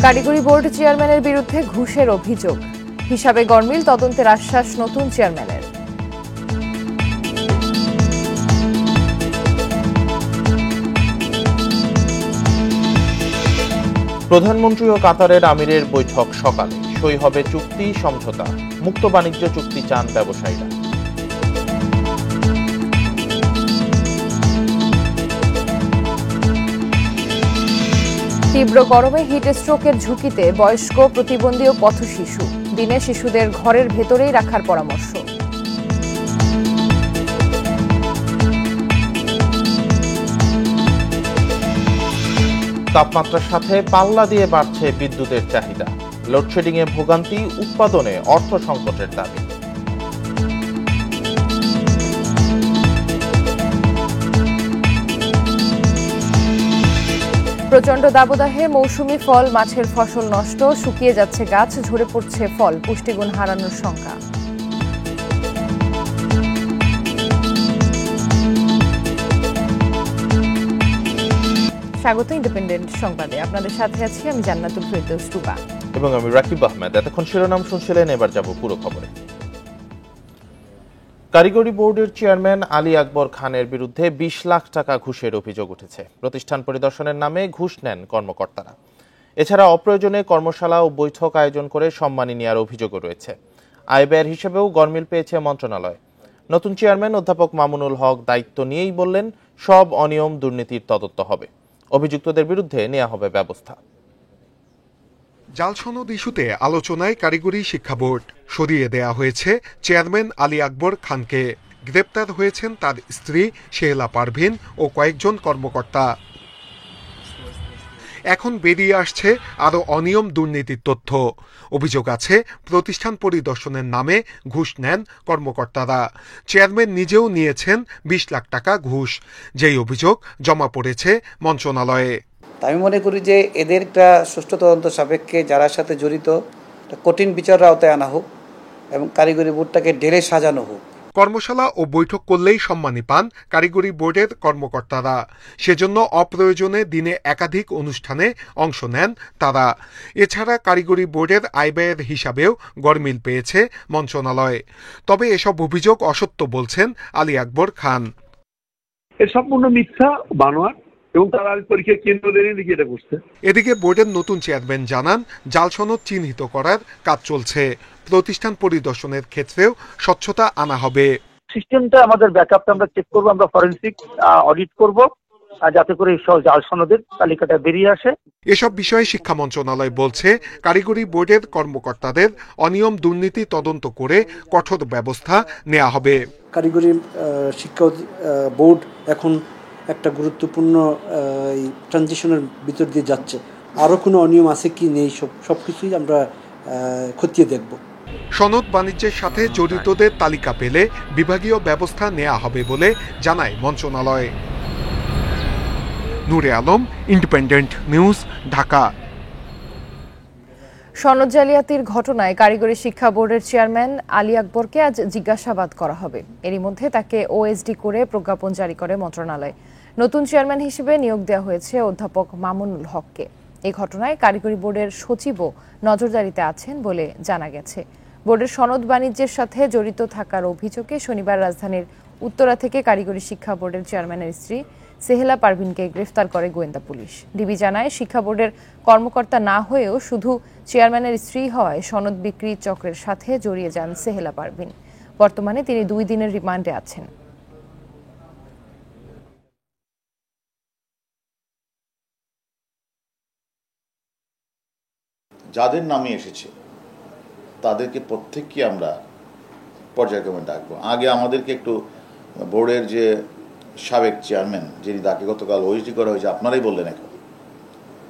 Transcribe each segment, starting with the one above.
কারিগরি বোর্ড চেয়ারম্যানের বিরুদ্ধে ঘুষের অভিযোগ, হিসাবে গরমিল, তদন্তের আশ্বাস নতুন চেয়ারম্যানের। প্রধানমন্ত্রী ও কাতারের আমিরের বৈঠক সকালে, সই হবে চুক্তি সমঝোতা, মুক্ত বাণিজ্য চুক্তি চান ব্যবসায়ীরা। তীব্র গরমে হিট স্ট্রোকের ঝুঁকিতে বয়স্ক, প্রতিবন্ধী ও পথশিশু, দিনে শিশুদের ঘরের ভেতরেই রাখার পরামর্শ। তাপমাত্রার সাথে পাল্লা দিয়ে বাড়ছে বিদ্যুতের চাহিদা, লোডশেডিংয়ে ভোগান্তি, উৎপাদনে অর্থ সংকটের দাবি। প্রচণ্ড দাবদাহে মৌসুমি ফল, মাছের ফসল নষ্ট, শুকিয়ে যাচ্ছে গাছ, ঝরে পড়ছে ফল, পুষ্টিগুণ হারানোর শঙ্কা। স্বাগত ইন্ডিপেন্ডেন্ট সংবাদে, আপনাদের সাথে আছি আমি জান্নাতুল ফেরদৌস টুবা এবং আমি রাকিব আহমেদ। এতক্ষণ শিরোনাম শুনছিলেন, এবার যাব পুরো খবরে। কারিগরি বোর্ডের চেয়ারম্যান আলী আকবর খানের বিরুদ্ধে 20 লাখ টাকা ঘুষের অভিযোগ উঠেছে। প্রতিষ্ঠান পরিদর্শনের নামে ঘুষ নেন কর্মকর্তারা। এছাড়া অপ্রয়োজনে কর্মশালা ও বৈঠক আয়োজন করে সম্মানী নেওয়ার অভিযোগও রয়েছে। আয় ব্যয়ের হিসেবেও গরমিল পেয়েছে মন্ত্রণালয়। নতুন চেয়ারম্যান অধ্যাপক মামুনুল হক দায়িত্ব নিয়েই বললেন, সব অনিয়ম দুর্নীতির তদন্ত হবে, অভিযুক্তদের বিরুদ্ধে নেওয়া হবে ব্যবস্থা। জাল সনদ ইস্যুতে আলোচনায় কারিগরি শিক্ষা বোর্ড, সরিয়ে দেয়া হয়েছে চেয়ারম্যান আলী আকবর খানকে। গ্রেপ্তার হয়েছেন তার স্ত্রী শেহলা পারভিন ও কয়েকজন কর্মকর্তা। এখন বেরিয়ে আসছে আরও অনিয়ম দুর্নীতির তথ্য। অভিযোগ আছে প্রতিষ্ঠান পরিদর্শনের নামে ঘুষ নেন কর্মকর্তারা। চেয়ারম্যান নিজেও নিয়েছেন 20 লাখ টাকা ঘুষ, যেই অভিযোগ জমা পড়েছে মন্ত্রণালয়ে। আমি মনে করি যে এদের একটা সুষ্ঠু তদন্ত সাপেক্ষে যারা সাথে জড়িত কঠিন বিচারের আওতায় আনা হোক এবং কারিগরি বোর্ডটাকে ঢেলে সাজানো হোক। কর্মশালা ও বৈঠক করলেই সম্মানী পান কারিগরি বোর্ডের কর্মকর্তারা। সেজন্য অপ্রয়োজনে দিনে একাধিক অনুষ্ঠানে অংশ নেন তারা। এছাড়া কারিগরি বোর্ডের আয় ব্যয়ের হিসাবেও গরমিল পেয়েছে মন্ত্রণালয়। তবে এসব অভিযোগ অসত্য বলছেন আলী আকবর খান। এর সম্পূর্ণ মিথ্যা, বানোয়াট এবং তারা পরীক্ষা কেন্দ্র লিখে এটা করছে। এদিকে বোর্ডের নতুন চেয়ারম্যান জানান, জাল সনদ চিহ্নিত করার কাজ চলছে। প্রতিষ্ঠান পরিদর্শনের ক্ষেত্রেও স্বচ্ছতা আনা হবে। সিস্টেমটা আমাদের ব্যাকআপটা আমরা চেক করবো, আমরা ফরেনসিক অডিট করব, যাতে করে জাল সনদের তালিকাটা বেরিয়ে আসে। এসব বিষয়ে শিক্ষা মন্ত্রণালয় বলছে, কারিগরি বোর্ডের কর্মকর্তাদের অনিয়ম দুর্নীতি তদন্ত করে কঠোর ব্যবস্থা নেওয়া হবে। কারিগরি শিক্ষা বোর্ড এখন একটা গুরুত্বপূর্ণ ট্রানজিশনের ভিতর দিয়ে যাচ্ছে। আরও কোনো অনিয়ম আছে কি নেই, সবকিছুই আমরা খতিয়ে দেখব। সনদ বাণিজ্যের সাথে জড়িতদের তালিকা পেলে বিভাগীয় ব্যবস্থা নেওয়া হবে বলে জানায় মন্ত্রণালয়। নূরে আলম, ইন্ডিপেন্ডেন্ট নিউজ, ঢাকা। সনদ জালিয়াতির ঘটনায় কারিগরি শিক্ষা বোর্ডের চেয়ারম্যান আলী আকবরকে আজ জিজ্ঞাসাবাদ করা হবে। এরই মধ্যে তাকে ওএসডি করে প্রজ্ঞাপন জারি করে মন্ত্রণালয়। নতুন চেয়ারম্যান হিসেবে নিয়োগ দেওয়া হয়েছে অধ্যাপক মামুনুল হককে। এই ঘটনায় কারিগরি বোর্ডের সচিবও নজরদারিতে আছেন বলে জানা গেছে। বোর্ডের সনদ বাণিজ্যের সাথে জড়িত থাকার অভিযোগে শনিবার রাজধানীর উত্তরা থেকে কারিগরি শিক্ষা বোর্ডের চেয়ারম্যানের স্ত্রী সেহেলা পারভিনকে গ্রেফতার করে গোয়েন্দা পুলিশ। ডিবি জানায়, শিক্ষা বোর্ডের কর্মকর্তা না হয়েও শুধু চেয়ারম্যানের স্ত্রী হওয়ায় সনদ বিক্রি চক্রের সাথে জড়িয়ে যান সেহেলা পারভিন। বর্তমানে তিনি 2 দিনের রিমান্ডে আছেন। যাদের নামে এসেছে তাদেরকে প্রত্যেককে আমরা পর্যায়ক্রমে ডাকবো। আগে আমাদেরকে একটু বোর্ডের যে সাবেক চেয়ারম্যান, যিনি তাকে গতকাল ওএসডি করা হয়েছে, আপনারাই বললেন এখন,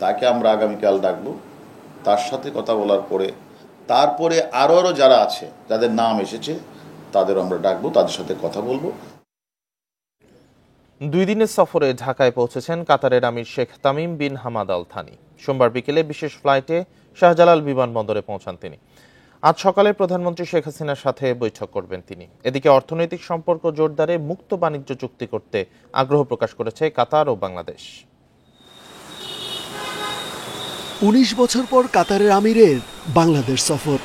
তাকে আমরা আগামীকাল ডাকবো। তার সাথে কথা বলার পরে তারপরে আরও যারা আছে, যাদের নাম এসেছে, তাদের আমরা ডাকবো, তাদের সাথে কথা বলবো। 2 দিনের সফরে ঢাকায় পৌঁছেছেন কাতারের আমির Sheikh Tamim bin Hamad Al Thani. সোমবার বিকেলে বিশেষ ফ্লাইটে শাহজালাল বিমানবন্দরে পৌঁছান তিনি। আজ সকালে প্রধানমন্ত্রী শেখ হাসিনার সাথে বৈঠক করবেন তিনি। এদিকে অর্থনৈতিক সম্পর্ক জোরদারে মুক্ত বাণিজ্য চুক্তি করতে আগ্রহ প্রকাশ করেছে কাতার ও বাংলাদেশ। 19 বছর পর কাতারের আমিরের বাংলাদেশ সফর,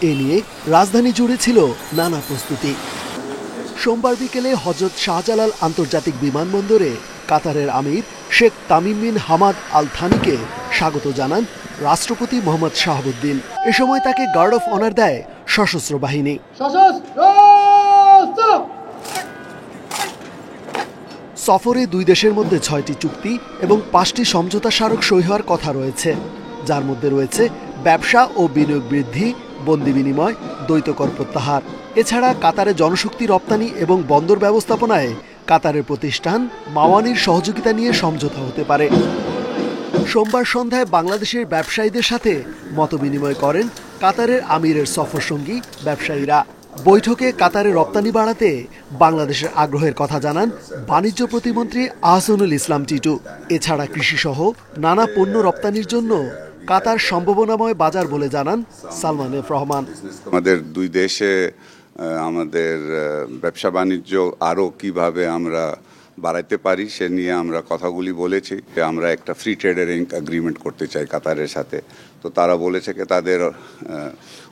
এ নিয়ে রাজধানী জুড়ে ছিল নানা প্রস্তুতি। সোমবার বিকেলে হযরত শাহজালাল আন্তর্জাতিক বিমানবন্দরে কাতারের আমির Sheikh Tamim bin Hamad Al থানিকে স্বাগত জানান রাষ্ট্রপতি মোহাম্মদ শাহাবুদ্দিন। এ সময় তাকে গার্ড অফ অনার দেয় সশস্ত্র বাহিনী। সফরে দুই দেশের মধ্যে 6টি চুক্তি এবং 5টি সমঝোতা স্মারক সই হওয়ার কথা রয়েছে, যার মধ্যে রয়েছে ব্যবসা ও বিনিয়োগ বৃদ্ধি, বন্দি বিনিময়, দ্বৈত কর প্রত্যাহার। এছাড়া কাতারে জনশক্তি রপ্তানি এবং বন্দর ব্যবস্থাপনায় কাতারের প্রতিষ্ঠান মাওয়ানির সহযোগিতা নিয়ে সমঝোতা হতে পারে। সোমবার সন্ধ্যায় বাংলাদেশের ব্যবসায়ীদের সাথে মতবিনিময় করেন কাতারের আমিরের সফরসঙ্গী ব্যবসায়ীরা। বৈঠকে কাতারে রপ্তানি বাড়াতে বাংলাদেশের আগ্রহের কথা জানান বাণিজ্য প্রতিমন্ত্রী আহসানুল ইসলাম টিটু। এছাড়া কৃষিসহ নানা পণ্য রপ্তানির জন্য কাতার সম্ভাবনাময় বাজার বলে জানান সালমান এফ রহমান। আমাদের দুই দেশে আমাদের ব্যবসা বাণিজ্য আরও কিভাবে আমরা বাড়াইতে পারি সে নিয়ে আমরা কথাগুলি বলেছি। আমরা একটা ফ্রি ট্রেডের এগ্রিমেন্ট করতে চাই কাতারের সাথে। তো তারা বলেছে কি তাদের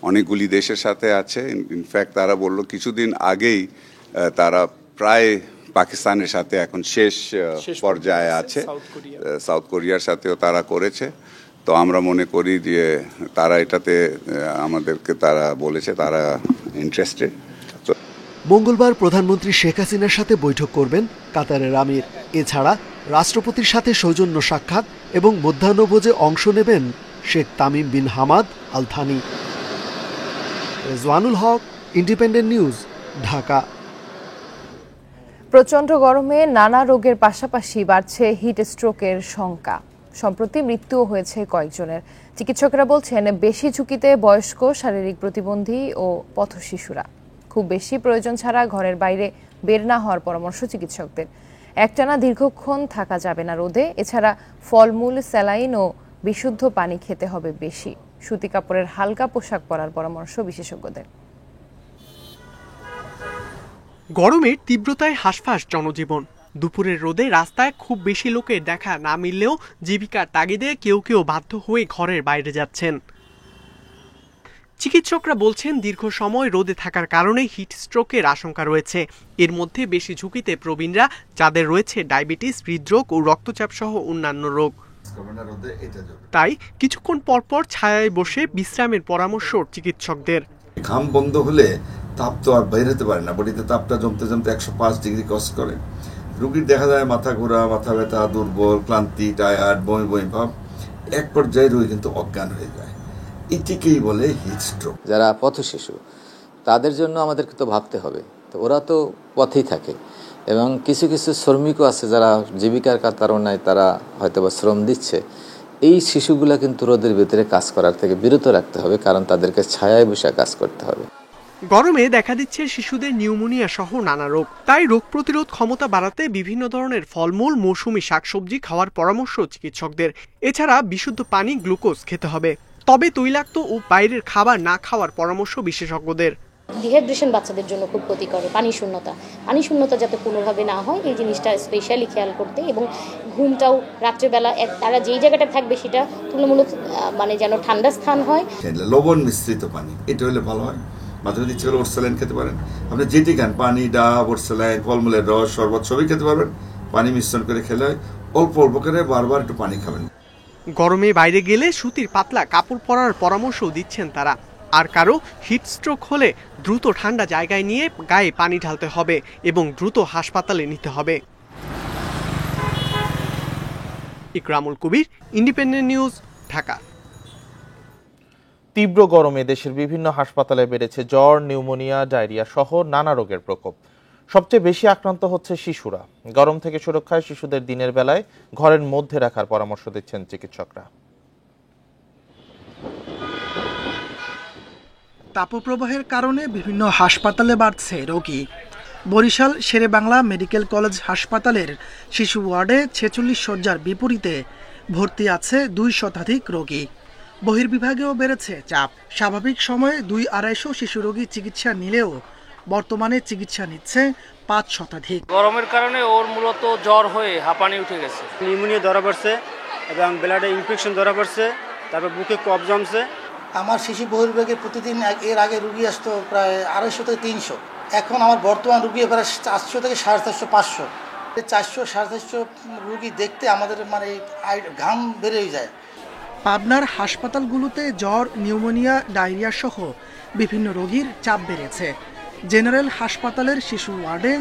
অনেকগুলি দেশের সাথে আছে। ইনফ্যাক্ট তারা বলল কিছুদিন আগেই তারা প্রায় পাকিস্তানের সাথে এখন শেষ পর্যায়ে আছে, সাউথ কোরিয়ার সাথেও তারা করেছে। তো আমরা মনে করি যে তারা এটাতে আমাদেরকে তারা বলেছে তারা ইন্টারেস্টেড। মঙ্গলবার প্রধানমন্ত্রী শেখ হাসিনার সাথে বৈঠক করবেন কাতারের আমির। এছাড়া রাষ্ট্রপতির সাথে সৌজন্য সাক্ষাৎ এবং মধ্যাহ্নভোজে অংশ নেবেন Sheikh Tamim bin Hamad Al Thani. Rezwanul Haque, Independent News, Dhaka. প্রচণ্ড গরমে নানা রোগের পাশাপাশি বাড়ছে হিট স্ট্রোকের শঙ্কা। সম্প্রতি মৃত্যুও হয়েছে কয়েকজনের। চিকিৎসকেরা বলছেন বেশি ঝুঁকিতে বয়স্ক, শারীরিক প্রতিবন্ধী ও পথশিশুরা। খুব বেশি প্রয়োজন ছাড়া ঘরের বাইরে বের না হওয়ার পরামর্শ চিকিৎসকদের। একটানা দীর্ঘক্ষণ থাকা যাবে না রোদে। এছাড়া ফলমূল, স্যালাইন ও বিশুদ্ধ পানি খেতে হবে বেশি। সুতি কাপড়ের হালকা পোশাক পরার পরামর্শ বিশেষজ্ঞদের। গরমের তীব্রতায় হাঁসফাঁস জনজীবন। দুপুরের রোদে রাস্তায় খুব বেশি লোকের দেখা না মিললেও জীবিকার তাগিদে কেউ কেউ বাধ্য হয়ে ঘরের বাইরে যাচ্ছেন। চিকিৎসকরা বলছেন দীর্ঘ সময় রোদে থাকার কারণে হিট স্ট্রোকের আশঙ্কা রয়েছে। এর মধ্যে বেশি ঝুঁকিতে প্রবীণরা, যাদের রয়েছে ডায়াবেটিস, হৃদরোগ ও রক্তচাপ সহ অন্যান্য রোগ। তাই কিছুক্ষণ পরপর ছায়ায় বসে বিশ্রামের পরামর্শ চিকিৎসকদের। ঘাম বন্ধ হলে তাপ তো আর বের হতে পারে না, বডিতে তাপটা জমতে জমতে 105 ডিগ্রি ক্রস করে। রোগীর দেখা যায় মাথা ঘোরা, মাথা ব্যথা, দুর্বল, ক্লান্তি, টায়ার্ড, বমি বমি ভাব। এক পর্যায়ে রোগী কিন্তু অজ্ঞান হয়ে যায়। এটিকেই বলে হিট স্ট্রোক। যারা পথশিশু তাদের জন্য আমাদেরকে তো ভাবতে হবে, তো ওরা তো পথেই থাকে এবং কিছু কিছু শ্রমিকও আছে যারা জীবিকার কারণে তারা হয়তো বা শ্রম দিচ্ছে। এই শিশুগুলা কিন্তু রোদের ভিতরে কাজ করার থেকে বিরত রাখতে হবে, কারণ তাদেরকে ছায়ায় বসে কাজ করতে হবে। গরমে দেখা দিচ্ছে শিশুদের নিউমোনিয়া সহ নানা রোগ। তাই রোগ প্রতিরোধ ক্ষমতা বাড়াতে বিভিন্ন ধরনের ফলমূল, মৌসুমী শাকসবজি খাওয়ার পরামর্শ চিকিৎসকদের। এছাড়া বিশুদ্ধ পানি, গ্লুকোজ খেতে হবে। তবে তৈলাক্ত ও বাইরের খাবার না খাওয়ার পরামর্শ বিশেষজ্ঞদের। ডিহাইড্রেশন বাচ্চাদের জন্য খুব ক্ষতিকর। পানি শূন্যতা যাতে পুনর্ভাবে না হয় এই জিনিসটা স্পেশালি খেয়াল করতে, এবং ঘুমটাও রাত্রেবেলা তারা যেই জায়গাটা থাকবে সেটা তুলনামূলক যেন ঠান্ডা স্থান হয়। লবণ মিশ্রিত পানি এটা হলে ভালো হয়। মাঝে মাঝে ইচ্ছে হলে ওরসালাইন খেতে পারেন। আপনি যেটি খান, পানি, ডাব, ওরসালাইন, ফলমূলের রস, শরবত সবই খেতে পারবেন। পানি মিশ্রণ করে খেলে অল্প অল্প করে বারবার একটু পানি খাবেন। গরমে বাইরে গেলে সুতির পাতলা কাপড় পরার পরামর্শ দিচ্ছেন তারা। আর কারো হিট স্ট্রোক হলে দ্রুত ঠান্ডা জায়গায় নিয়ে গায়ে পানি ঢালতে হবে এবং দ্রুত হাসপাতালে নিতে হবে। ইকরামুল কবির, ইন্ডিপেন্ডেন্ট নিউজ, ঢাকা। তীব্র গরমে দেশের বিভিন্ন হাসপাতালে বেড়েছে জ্বর, নিউমোনিয়া, ডায়রিয়া সহ নানা রোগের প্রকোপ। সবচেয়ে বেশি আক্রান্ত হচ্ছে শিশুরা। গরম থেকে সুরক্ষায় শিশুদের দিনের বেলায় ঘরের মধ্যে রাখার পরামর্শ দিচ্ছেন চিকিৎসকরা। তাপপ্রবাহের কারণে বিভিন্ন হাসপাতালে বাড়ছে রোগী। বরিশাল শেরেবাংলা মেডিকেল কলেজ হাসপাতালের শিশু ওয়ার্ডে 46 শয্যার বিপরীতে ভর্তি আছে 2 শতাধিক রোগী। বহির্বিভাগেও বেড়েছে চাপ। স্বাভাবিক সময়ে 200-250 শিশু রোগী চিকিৎসা নিলেও বর্তমানে চিকিৎসা নিচ্ছে 5 শতাধিক। গরমের কারণে ওর মূলত জ্বর হয়ে হাঁপানি উঠে গেছে, নিউমোনিয়া ধরা পড়ছে এবং ব্লাডে ইনফেকশন ধরা পড়ছে, তারপর বুকে কফ জমছে। আমার শিশু বহির্বিভাগে প্রতিদিন এর আগে রুগী আসতো প্রায় 250 থেকে 300, এখন আমার বর্তমান রুগী প্রায় 400 থেকে 450, 500। 400 450 রুগী দেখতে আমাদের মানে ঘাম বেড়ে যায়। পাবনার হাসপাতালগুলোতে জ্বর, নিউমোনিয়া, ডায়রিয়া সহ বিভিন্ন রোগীর চাপ বেড়েছে। জেনারেল হাসপাতালের শিশু ওয়ার্ডে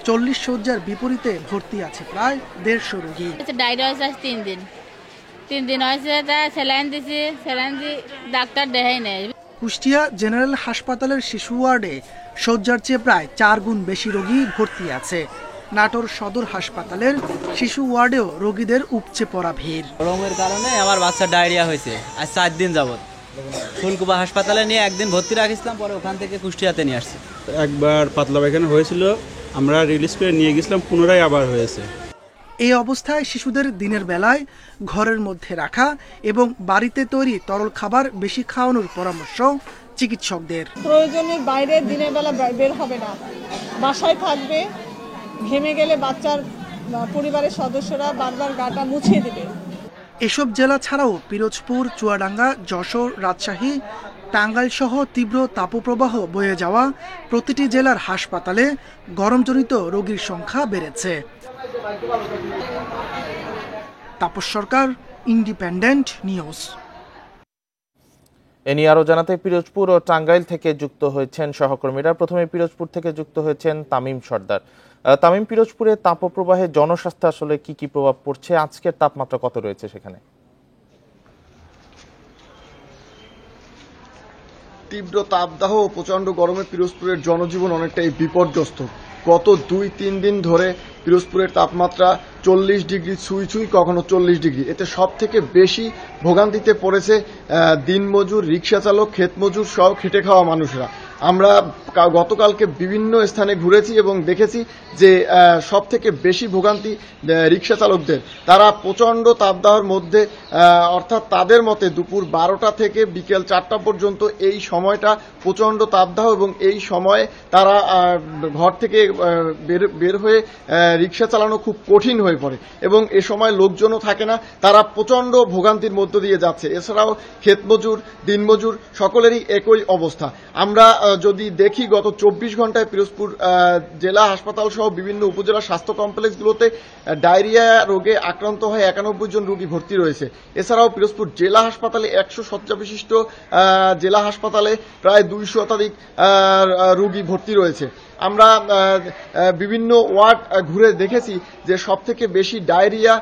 40 শয্যার বিপরীতে ভর্তি আছে প্রায় 150 রোগী। ডায়রিয়া হয়েছে 3 দিন হয়েছে, তা স্যালাইন দিছি, স্যালাইন দিয়ে ডাক্তার দেখাই নেই। কুষ্টিয়া জেনারেল হাসপাতালের শিশু ওয়ার্ডে শয্যার চেয়ে প্রায় 4 গুণ বেশি রোগী ভর্তি আছে। নাটোর সদর হাসপাতালের শিশু ওয়ার্ডেও রোগীদের উপচে পড়া ভিড়। গরমের কারণে আমার বাচ্চা ডায়রিয়া হয়েছে, আজ 4 দিন যাবত। ফুলকুবা হাসপাতালে নিয়ে একদিন ভর্তি রাখিছিলাম, পরে ওখান থেকে কুষ্টিয়াতে নিয়ে আসছি। একবার পাতলা পায়খানা হয়েছিল, আমরা রিলিজ করে নিয়ে গেছিলাম, পুনরায় আবার হয়েছে। এই অবস্থায় শিশুদের দিনের বেলায় ঘরের মধ্যে রাখা এবং বাড়িতে তৈরি তরল খাবার বেশি খাওয়ানোর পরামর্শ চিকিৎসকদের। প্রয়োজনে বাইরে দিনের বেলা বের হবে না, বাসায় থাকবে। ঘেমে গেলে বাচ্চার পরিবারের সদস্যরা বারবার গাটা মুছিয়ে দিবে। এসব জেলা ছাড়াও পিরোজপুর, চুয়াডাঙ্গা, যশোর, রাজশাহী, টাঙ্গাইল সহ তীব্র তাপপ্রবাহ বয়ে যাওয়া প্রতিটি জেলার হাসপাতালে গরমজনিত রোগীর সংখ্যা বেড়েছে। তাপস সরকার, ইন্ডিপেন্ডেন্ট নিউজ। এ নিয়ে আরো জানাতে পিরোজপুর ও টাঙ্গাইল থেকে যুক্ত হয়েছেন সহকর্মীরা। প্রথমে পিরোজপুর থেকে যুক্ত হয়েছেন তামিম সর্দার। তামিম, পিরোজপুরে তাপপ্রবাহে জনস্বাস্থ্যে আসলে কি কি প্রভাব পড়ছে? আজকের তাপমাত্রা কত রয়েছে সেখানে? তীব্র তাপদাহ ও প্রচন্ড গরমে পিরোজপুরের জনজীবন অনেকটাই বিপর্যস্ত। গত 2-3 দিন ধরে পিরোজপুরের তাপমাত্রা 40 ডিগ্রি ছুঁই কখনো 40 ডিগ্রি। এতে সব থেকে বেশি ভোগান্তিতে পড়েছে দিনমজুর, রিক্সা চালক, ক্ষেত মজুর সহ খেটে খাওয়া মানুষরা। আমরা গতকালকে বিভিন্ন স্থানে ঘুরেছি এবং দেখেছি যে সব থেকে বেশি ভোগান্তি রিক্সা চালকদের। তারা প্রচন্ড তাপদাহের মধ্যে, অর্থাৎ তাদের মতে দুপুর 12টা থেকে বিকেল 4টা পর্যন্ত এই সময়টা প্রচন্ড তাপদাহ, এবং এই সময়ে তারা ঘর থেকে বের হয়ে রিক্সা চালানো খুব কঠিন হয়ে পড়ে এবং এ সময় লোকজনও থাকে না। তারা প্রচন্ড ভোগান্তির মধ্য দিয়ে যাচ্ছে। এছাড়াও ক্ষেতমজুর, দিনমজুর সকলেরই একই অবস্থা। আমরা যদি দেখি গত 24 ঘন্টায় পিরোজপুর জেলা হাসপাতাল সহ বিভিন্ন উপজেলা স্বাস্থ্য কমপ্লেক্সগুলোতে ডায়রিয়া রোগে আক্রান্ত হয়ে 91 জন রোগী ভর্তি রয়েছে। এছাড়াও পিরোজপুর জেলা হাসপাতালে 100 শয্যা বিশিষ্ট জেলা হাসপাতালে প্রায় 200 শতাধিক রোগী ভর্তি রয়েছে। আমরা বিভিন্ন ওয়ার্ড ঘুরে দেখেছি যে সব থেকে বেশি ডায়রিয়া,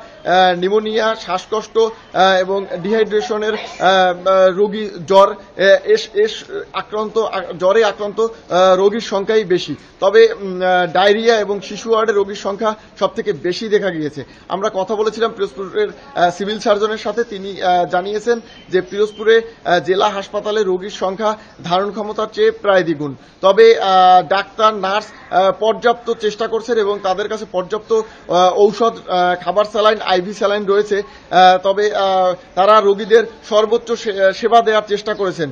নিউমোনিয়া, শ্বাসকষ্ট এবং ডিহাইড্রেশনের রোগী, জ্বরে আক্রান্ত রোগীর সংখ্যাই বেশি। তবে ডায়রিয়া এবং শিশু ওয়ার্ডে রোগীর সংখ্যা সব থেকে বেশি দেখা গিয়েছে। আমরা কথা বলেছিলাম পিরোজপুরের সিভিল সার্জনের সাথে, তিনি জানিয়েছেন যে পিরোজপুরে জেলা হাসপাতালে রোগীর সংখ্যা ধারণ ক্ষমতার চেয়ে প্রায় দ্বিগুণ। তবে ডাক্তার, নার্স পর্যাপ্ত চেষ্টা করছেন এবং তাদের কাছে পর্যাপ্ত ঔষধ, খাবার স্যালাইন, আইভি স্যালাইন রয়েছে। তবে তারা রোগীদের সর্বোচ্চ সেবা দেওয়ার চেষ্টা করেছেন।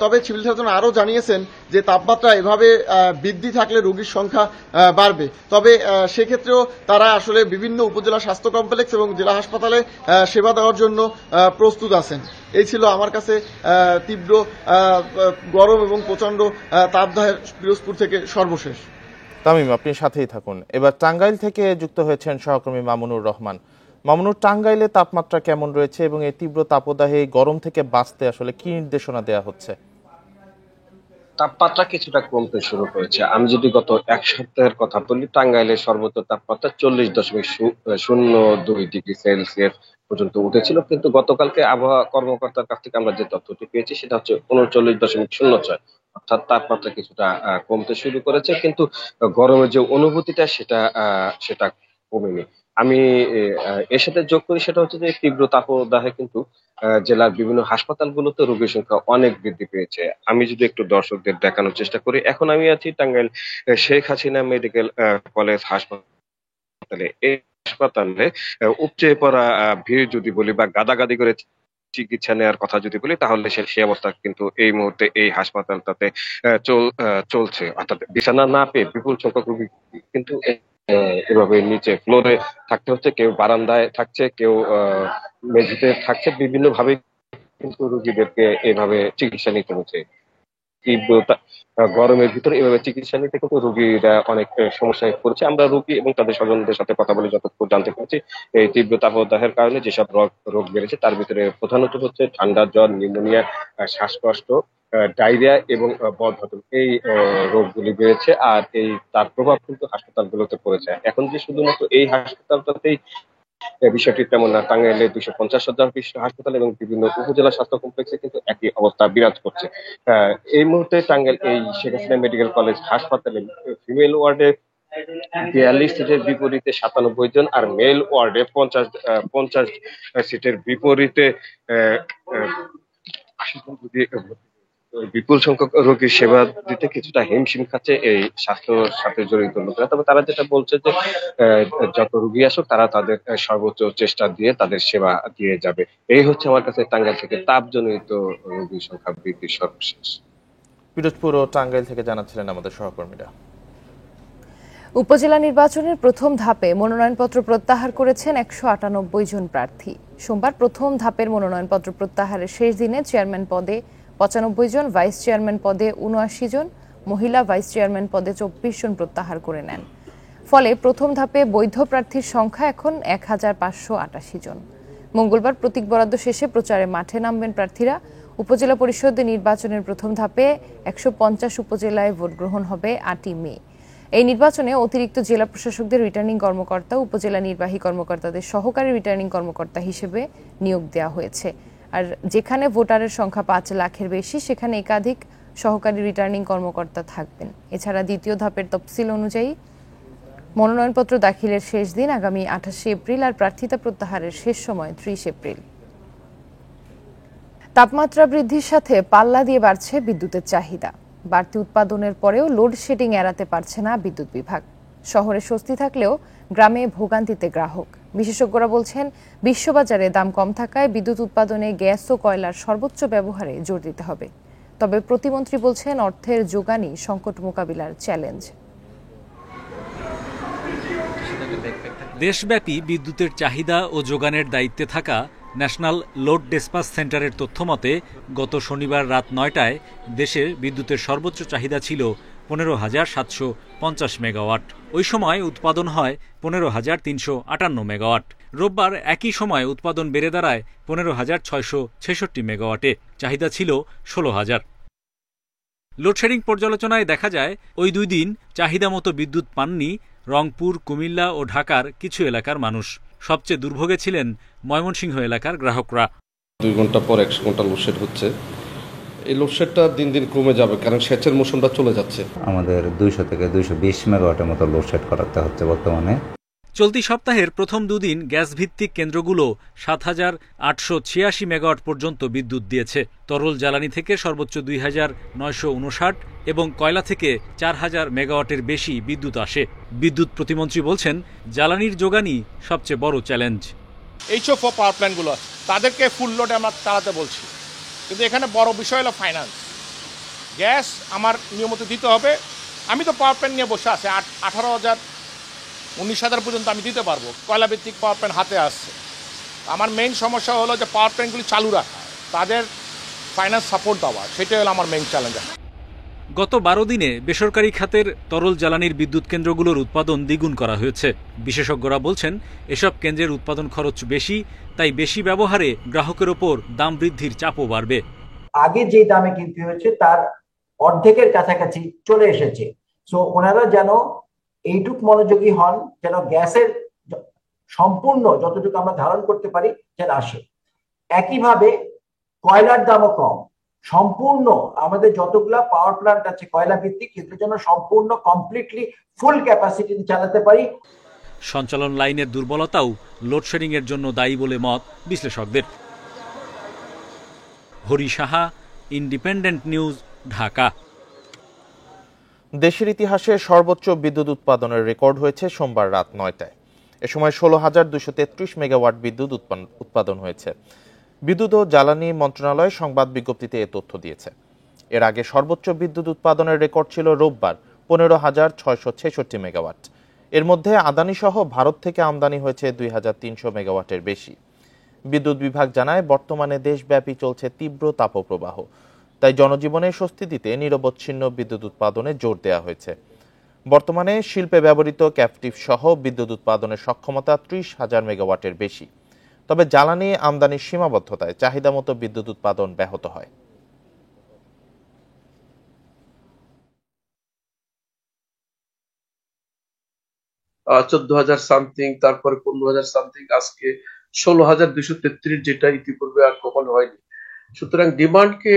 তবে সিভিল সার্জন আরও জানিয়েছেন যে তাপমাত্রা এভাবে বৃদ্ধি থাকলে রোগীর সংখ্যা বাড়বে। তবে সেক্ষেত্রেও তারা আসলে বিভিন্ন উপজেলা স্বাস্থ্য কমপ্লেক্স এবং জেলা হাসপাতালে সেবা দেওয়ার জন্য প্রস্তুত আছেন। এই ছিল আমার কাছে তীব্র গরম এবং প্রচন্ড তাপদাহের পিরোজপুর থেকে সর্বশেষ। তামিম, আপনি সাথেই থাকুন। এবার টাঙ্গাইল থেকে যুক্ত হয়েছেন সহকর্মী মামুনুর রহমান। মামুনুর, টাঙ্গাইলে তাপমাত্রা কেমন রয়েছে এবং এই তীব্র তাপদাহে গরম থেকে বাঁচতে আসলে কি নির্দেশনা দেওয়া হচ্ছে? তাপমাত্রা কিছুটা কমতে শুরু করেছে। আমি যদি গত এক সপ্তাহের কথা বলি, টাঙ্গাইলের সর্বোচ্চ তাপমাত্রা 40.02 ডিগ্রি সেলসিয়াস পর্যন্ত উঠেছিল, কিন্তু গতকালকে আবহাওয়া কর্মকর্তার কাছ থেকে আমরা যে তথ্যটি পেয়েছি সেটা হচ্ছে 39.06। অর্থাৎ তাপমাত্রা কিছুটা কমতে শুরু করেছে, কিন্তু গরমের যে অনুভূতিটা সেটা কমেনি। আমি এর সাথে যোগ করি সেটা হচ্ছে যে তীব্র তাপদাহে কিন্তু জেলার বিভিন্ন হাসপাতালগুলোতে রোগীর সংখ্যা অনেক বৃদ্ধি পেয়েছে। আমি যদি একটু দর্শকদের দেখানোর চেষ্টা করি, এখন আমি আছি টাঙ্গাইল শেখ হাসিনা মেডিকেল কলেজ হাসপাতালে। এই হাসপাতালে উপচে পড়া ভিড় যদি বলি বা গাদাগাদি করে চিকিৎসা নেওয়ার কথা যদি বলি, তাহলে সেই অবস্থা কিন্তু এই মুহূর্তে এই হাসপাতালটাতে চলছে। অর্থাৎ বিছানা না পেয়ে বিপুল সংখ্যক রোগী কিন্তু এভাবে নিচে ফ্লোরে থাকতে হচ্ছে, কেউ বারান্দায় থাকছে, কেউ মেঝেতে থাকছে, বিভিন্ন ভাবে কিন্তু রোগীদেরকে এভাবে চিকিৎসা নিতে হচ্ছে। তীব্রতা গরমের ভিতরে এভাবে চিকিৎসা নিতে কিন্তু রোগীরা অনেক সমস্যায় পড়ছে। আমরা রোগী এবং তাদের স্বজনদের সাথে কথা বলে যতটুকু জানতে পেরেছি, এই তীব্র তাপদাহের কারণে যেসব রোগ বেড়েছে তার ভিতরে প্রধানত হচ্ছে ঠান্ডা, জ্বর, নিউমোনিয়া, শ্বাসকষ্ট, ডায়রিয়া এবং বদহজম, এই রোগগুলি বেড়েছে। আর তার প্রভাব কিন্তু হাসপাতালগুলোতে পড়েছে। এখন যে শুধুমাত্র এই হাসপাতালটাতেই বিষয়টি তেমন না, টাঙ্গাইলে 250 শয্যার হাসপাতাল এবং বিভিন্ন উপজেলা স্বাস্থ্য কমপ্লেক্সে কিন্তু একই অবস্থা বিরাজ করছে। এই মুহূর্তে টাঙ্গাইল এই শেখ হাসিনা মেডিকেল কলেজ হাসপাতালে ফিমেল ওয়ার্ডে 42 সিটের বিপরীতে 97 জন, আর মেল ওয়ার্ডে 50 সিটের বিপরীতে 80 জন রোগী। বিপুল সংখ্যক রোগীর সেবা দিতে কিছুটা হিমশিম খাচ্ছে এই স্বাস্থ্যের সাথে জড়িত লোকেরা। তবে তারা যেটা বলছে যে যত রোগী আসুক তারা তাদের সর্বোচ্চ চেষ্টা দিয়ে তাদের সেবা দিয়ে যাবে। এই হচ্ছে আমার কাছে টাঙ্গাইল থেকে তাপজনিত রোগীর সংখ্যা বৃদ্ধির সর্বশেষ। পিরোজপুর ও টাঙ্গাইল থেকে জানাচ্ছিলেন আমাদের সহকর্মীরা। উপজেলা নির্বাচনের প্রথম ধাপে মনোনয়নপত্র প্রত্যাহার করেছেন 198 জন প্রার্থী। সোমবার প্রথম ধাপের মনোনয়নপত্র প্রত্যাহারের শেষ দিনে চেয়ারম্যান পদে 95 জন, ভাইস চেয়ারম্যান পদে 79 জন, মহিলা ভাইস চেয়ারম্যান পদে 24 জন প্রত্যাহার করে নেন। ফলে প্রথম ধাপে বৈধ প্রার্থীর সংখ্যা এখন 1588 জন। মঙ্গলবার প্রতীক বরাদ্দ শেষে প্রচারে মাঠে নামবেন প্রার্থীরা। উপজেলা পরিষদ নির্বাচনের প্রথম ধাপে 150 উপজেলায় ভোট গ্রহণ হবে 8 মে। এই নির্বাচনে অতিরিক্ত জেলা প্রশাসকদের রিটার্নিং কর্মকর্তা, উপজেলা নির্বাহী কর্মকর্তাদের সহকারী রিটার্নিং কর্মকর্তা হিসেবে নিয়োগ দেওয়া হয়েছে। আর যেখানে ভোটারের সংখ্যা 5 লাখের বেশি সেখানে একাধিক সহকারী রিটার্নিং কর্মকর্তা থাকবেন। এছাড়া দ্বিতীয় ধাপের তফসিল অনুযায়ী মনোনয়নপত্র দাখিলের শেষ দিন আগামী 28 এপ্রিল আর প্রার্থিতা প্রত্যাহারের শেষ সময় 30 এপ্রিল। তাপমাত্রা বৃদ্ধির সাথে পাল্লা দিয়ে বাড়ছে বিদ্যুতের চাহিদা। বাড়তি উৎপাদনের পরেও লোডশেডিং এড়াতে পারছে না বিদ্যুৎ বিভাগ। শহরে স্বস্তি থাকলেও গ্রামে ভোগান্তিতে গ্রাহক। বিশেষজ্ঞরা বলছেন, বিশ্ববাজারে দাম কম থাকায় বিদ্যুৎ উৎপাদনে গ্যাস ও কয়লার সর্বোচ্চ ব্যবহারে জোর দিতে হবে। তবে প্রতিমন্ত্রী বলছেন, অর্থের যোগানই সংকট মোকাবিলার চ্যালেঞ্জ। দেশব্যাপী বিদ্যুতের চাহিদা ও যোগানের দায়িত্বে থাকা ন্যাশনাল লোড ডিসপ্যাচ সেন্টারের তথ্যমতে গত শনিবার রাত 9টায় দেশের বিদ্যুতের সর্বোচ্চ চাহিদা ছিল 15,750 মেগাওয়াট। ওই সময় উৎপাদন হয় 15,358 মেগাওয়াট। রোববার একই সময় উৎপাদন বেড়ে দাঁড়ায় 15,666 মেগাওয়াটে। চাহিদা ছিল 16,000। লোডশেডিং পর্যালোচনায় দেখা যায়, ওই 2 দিন চাহিদা মতো বিদ্যুৎ পাননি রংপুর, কুমিল্লা ও ঢাকার কিছু এলাকার মানুষ। সবচেয়ে দুর্ভোগে ছিলেন ময়মনসিংহ এলাকার গ্রাহকরা। 2 ঘন্টা পর 100 ঘন্টা লোডশেড হচ্ছে। এই লোডশেডটা দিন দিন কমে যাবে, কারণ সেচের মৌসুমটা চলে যাচ্ছে। আমাদের 200 থেকে 220 মেগাওয়াটের মতো লোডশেড করাতে হচ্ছে বর্তমানে। চলতি সপ্তাহের প্রথম 2 দিন গ্যাস ভিত্তিক কেন্দ্রগুলো 7,886 মেগাওয়াট পর্যন্ত বিদ্যুৎ দিয়েছে। তরল জ্বালানি থেকে সর্বোচ্চ 2,959 এবং কয়লা থেকে 4,000 মেগাওয়াটের বেশি বিদ্যুৎ আসে। বিদ্যুৎ প্রতিমন্ত্রী বলছেন, জ্বালানির যোগানই সবচেয়ে বড় চ্যালেঞ্জ। এইসব পাওয়ার প্ল্যান্টগুলো তাদেরকে ফুল লোডে আমরা চালাতে বলছি, কিন্তু এখানে বড় বিষয় হলো ফাইন্যান্স। গ্যাস আমার নিয়মিত দিতে হবে। আমি তো পাওয়ার প্ল্যান্ট নিয়ে বসে আছি, 18,000 19,000 পর্যন্ত আমি দিতে পারবো। কয়লা ভিত্তিক পাওয়ার প্ল্যান্ট হাতে আসছে। আমার মেইন সমস্যা হলো যে পাওয়ার প্ল্যান্টগুলি চালু রাখা, তাদের ফাইন্যান্স সাপোর্ট দেওয়া, সেটাই হলো আমার মেইন চ্যালেঞ্জ। গত 12 দিনে বেসরকারি খাতের তরল জ্বালানির বিদ্যুৎ কেন্দ্রগুলোর উৎপাদন দ্বিগুণ করা হয়েছে। বিশেষজ্ঞরা বলছেন, এসব কেন্দ্রের উৎপাদন খরচ বেশি, তাই বেশি ব্যবহারে গ্রাহকের ওপর দাম বৃদ্ধির চাপও বাড়বে। আগে যে দামে কিনতে হয়েছে তার অর্ধেকের কাছাকাছি চলে এসেছে। সো ওনারা যেন এইটুক মনোযোগী হন যেন গ্যাসের সম্পূর্ণ যতটুকু আমরা ধারণ করতে পারি যেন আসে। একইভাবে কয়লার দামও কম। সম্পূর্ণ আমাদের যতগুলা পাওয়ার প্ল্যান্ট আছে কয়লা ভিত্তিক, এদের জন্য সম্পূর্ণ কমপ্লিটলি ফুল ক্যাপাসিটি চালাতে পারি। সঞ্চালন লাইনের দুর্বলতাও লোডশেডিং এর জন্য দায়ী বলে মত বিশ্লেষকদের। Hari Saha, independent News, Dhaka. দেশের ইতিহাসে সর্বোচ্চ বিদ্যুৎ উৎপাদনের রেকর্ড হয়েছে সোমবার রাত 9টায়। এ সময় 16,233 মেগাওয়াট বিদ্যুৎ উৎপাদন হয়েছে। বিদ্যুৎ ও জ্বালানি মন্ত্রণালয় সংবাদ বিজ্ঞপ্তিতে এ তথ্য দিয়েছে। এর আগে সর্বোচ্চ বিদ্যুৎ উৎপাদনের রেকর্ড ছিল রোববার 15,666 মেগাওয়াট। এর মধ্যে আদানি সহ ভারত থেকে আমদানি হয়েছে 2,300 মেগাওয়াটের বেশি। বিদ্যুৎ বিভাগ জানায়, বর্তমানে দেশব্যাপী চলছে তীব্র তাপপ্রবাহ। তাই জনজীবনে স্বস্তি দিতে নিরবচ্ছিন্ন বিদ্যুৎ উৎপাদনে জোর দেওয়া হয়েছে। বর্তমানে শিল্পে ব্যবহৃত ক্যাপটিভ সহ বিদ্যুৎ উৎপাদনের সক্ষমতা 30,000 মেগাওয়াটের বেশি। তবে জ্বালানি আমদানির সীমাবদ্ধতায় চাহিদা মতো বিদ্যুৎ উৎপাদন ব্যাহত হয়। 14,000 সামথিং, তারপরে 15,000 সামথিং, আজকে 16,233, যেটা ইতিপূর্বে আর কখনো হয়নি। সুতরাং ডিমান্ডকে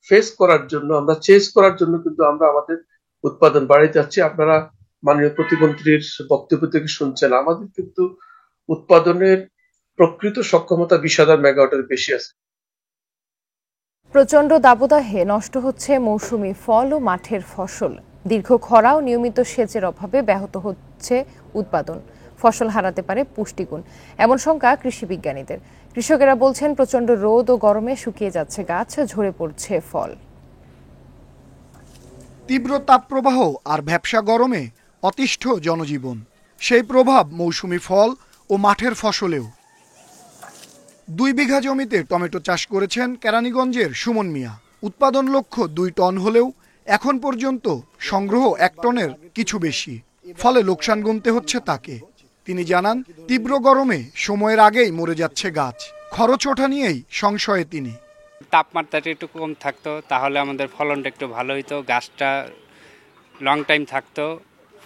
ফেস করার জন্য, আমরা চেস করার জন্য কিন্তু আমরা আমাদের উৎপাদন বাড়িয়ে যাচ্ছি। আপনারা মাননীয় প্রতিমন্ত্রীর বক্তব্য থেকে শুনছেন, আমাদের কিন্তু উৎপাদনের প্রকৃত সক্ষমতা 20,000 মেগাওয়াটের বেশি আছে। প্রচণ্ড দাবদাহে নষ্ট হচ্ছে মৌসুমি ফল ও মাঠের ফসল। দীর্ঘ খরা ও নিয়মিত সেচের অভাবে ব্যাহত হচ্ছে উৎপাদন। ফসল হারাতে পারে পুষ্টিগুণ, এমন শঙ্কা কৃষি বিজ্ঞানীদের। কৃষকেরা বলছেন, প্রচণ্ড রোদ ও গরমে শুকিয়ে যাচ্ছে গাছ, ঝরে পড়ছে ফল। তীব্র তাপপ্রবাহ আর ভ্যাপসা গরমে অতিষ্ঠ জনজীবন। সেই প্রভাব মৌসুমি ফল ও মাঠের ফসলেও। 2 বিঘা জমিতে টমেটো চাষ করেছেন কেরানীগঞ্জের সুমন মিয়া। উৎপাদন লক্ষ্য 2 টন হলেও এখন পর্যন্ত সংগ্রহ 1 টনের কিছু বেশি। ফলে লোকসান গুনতে হচ্ছে তাকে। তিনি জানান, তীব্র গরমে সময়ের আগেই মরে যাচ্ছে গাছ। খরচ ওঠা নিয়েই সংশয়ে তিনি। তাপমাত্রাটা একটু কম থাকতো তাহলে আমাদের ফলনটা একটু ভালো হইতো, গাছটা লং টাইম থাকতো,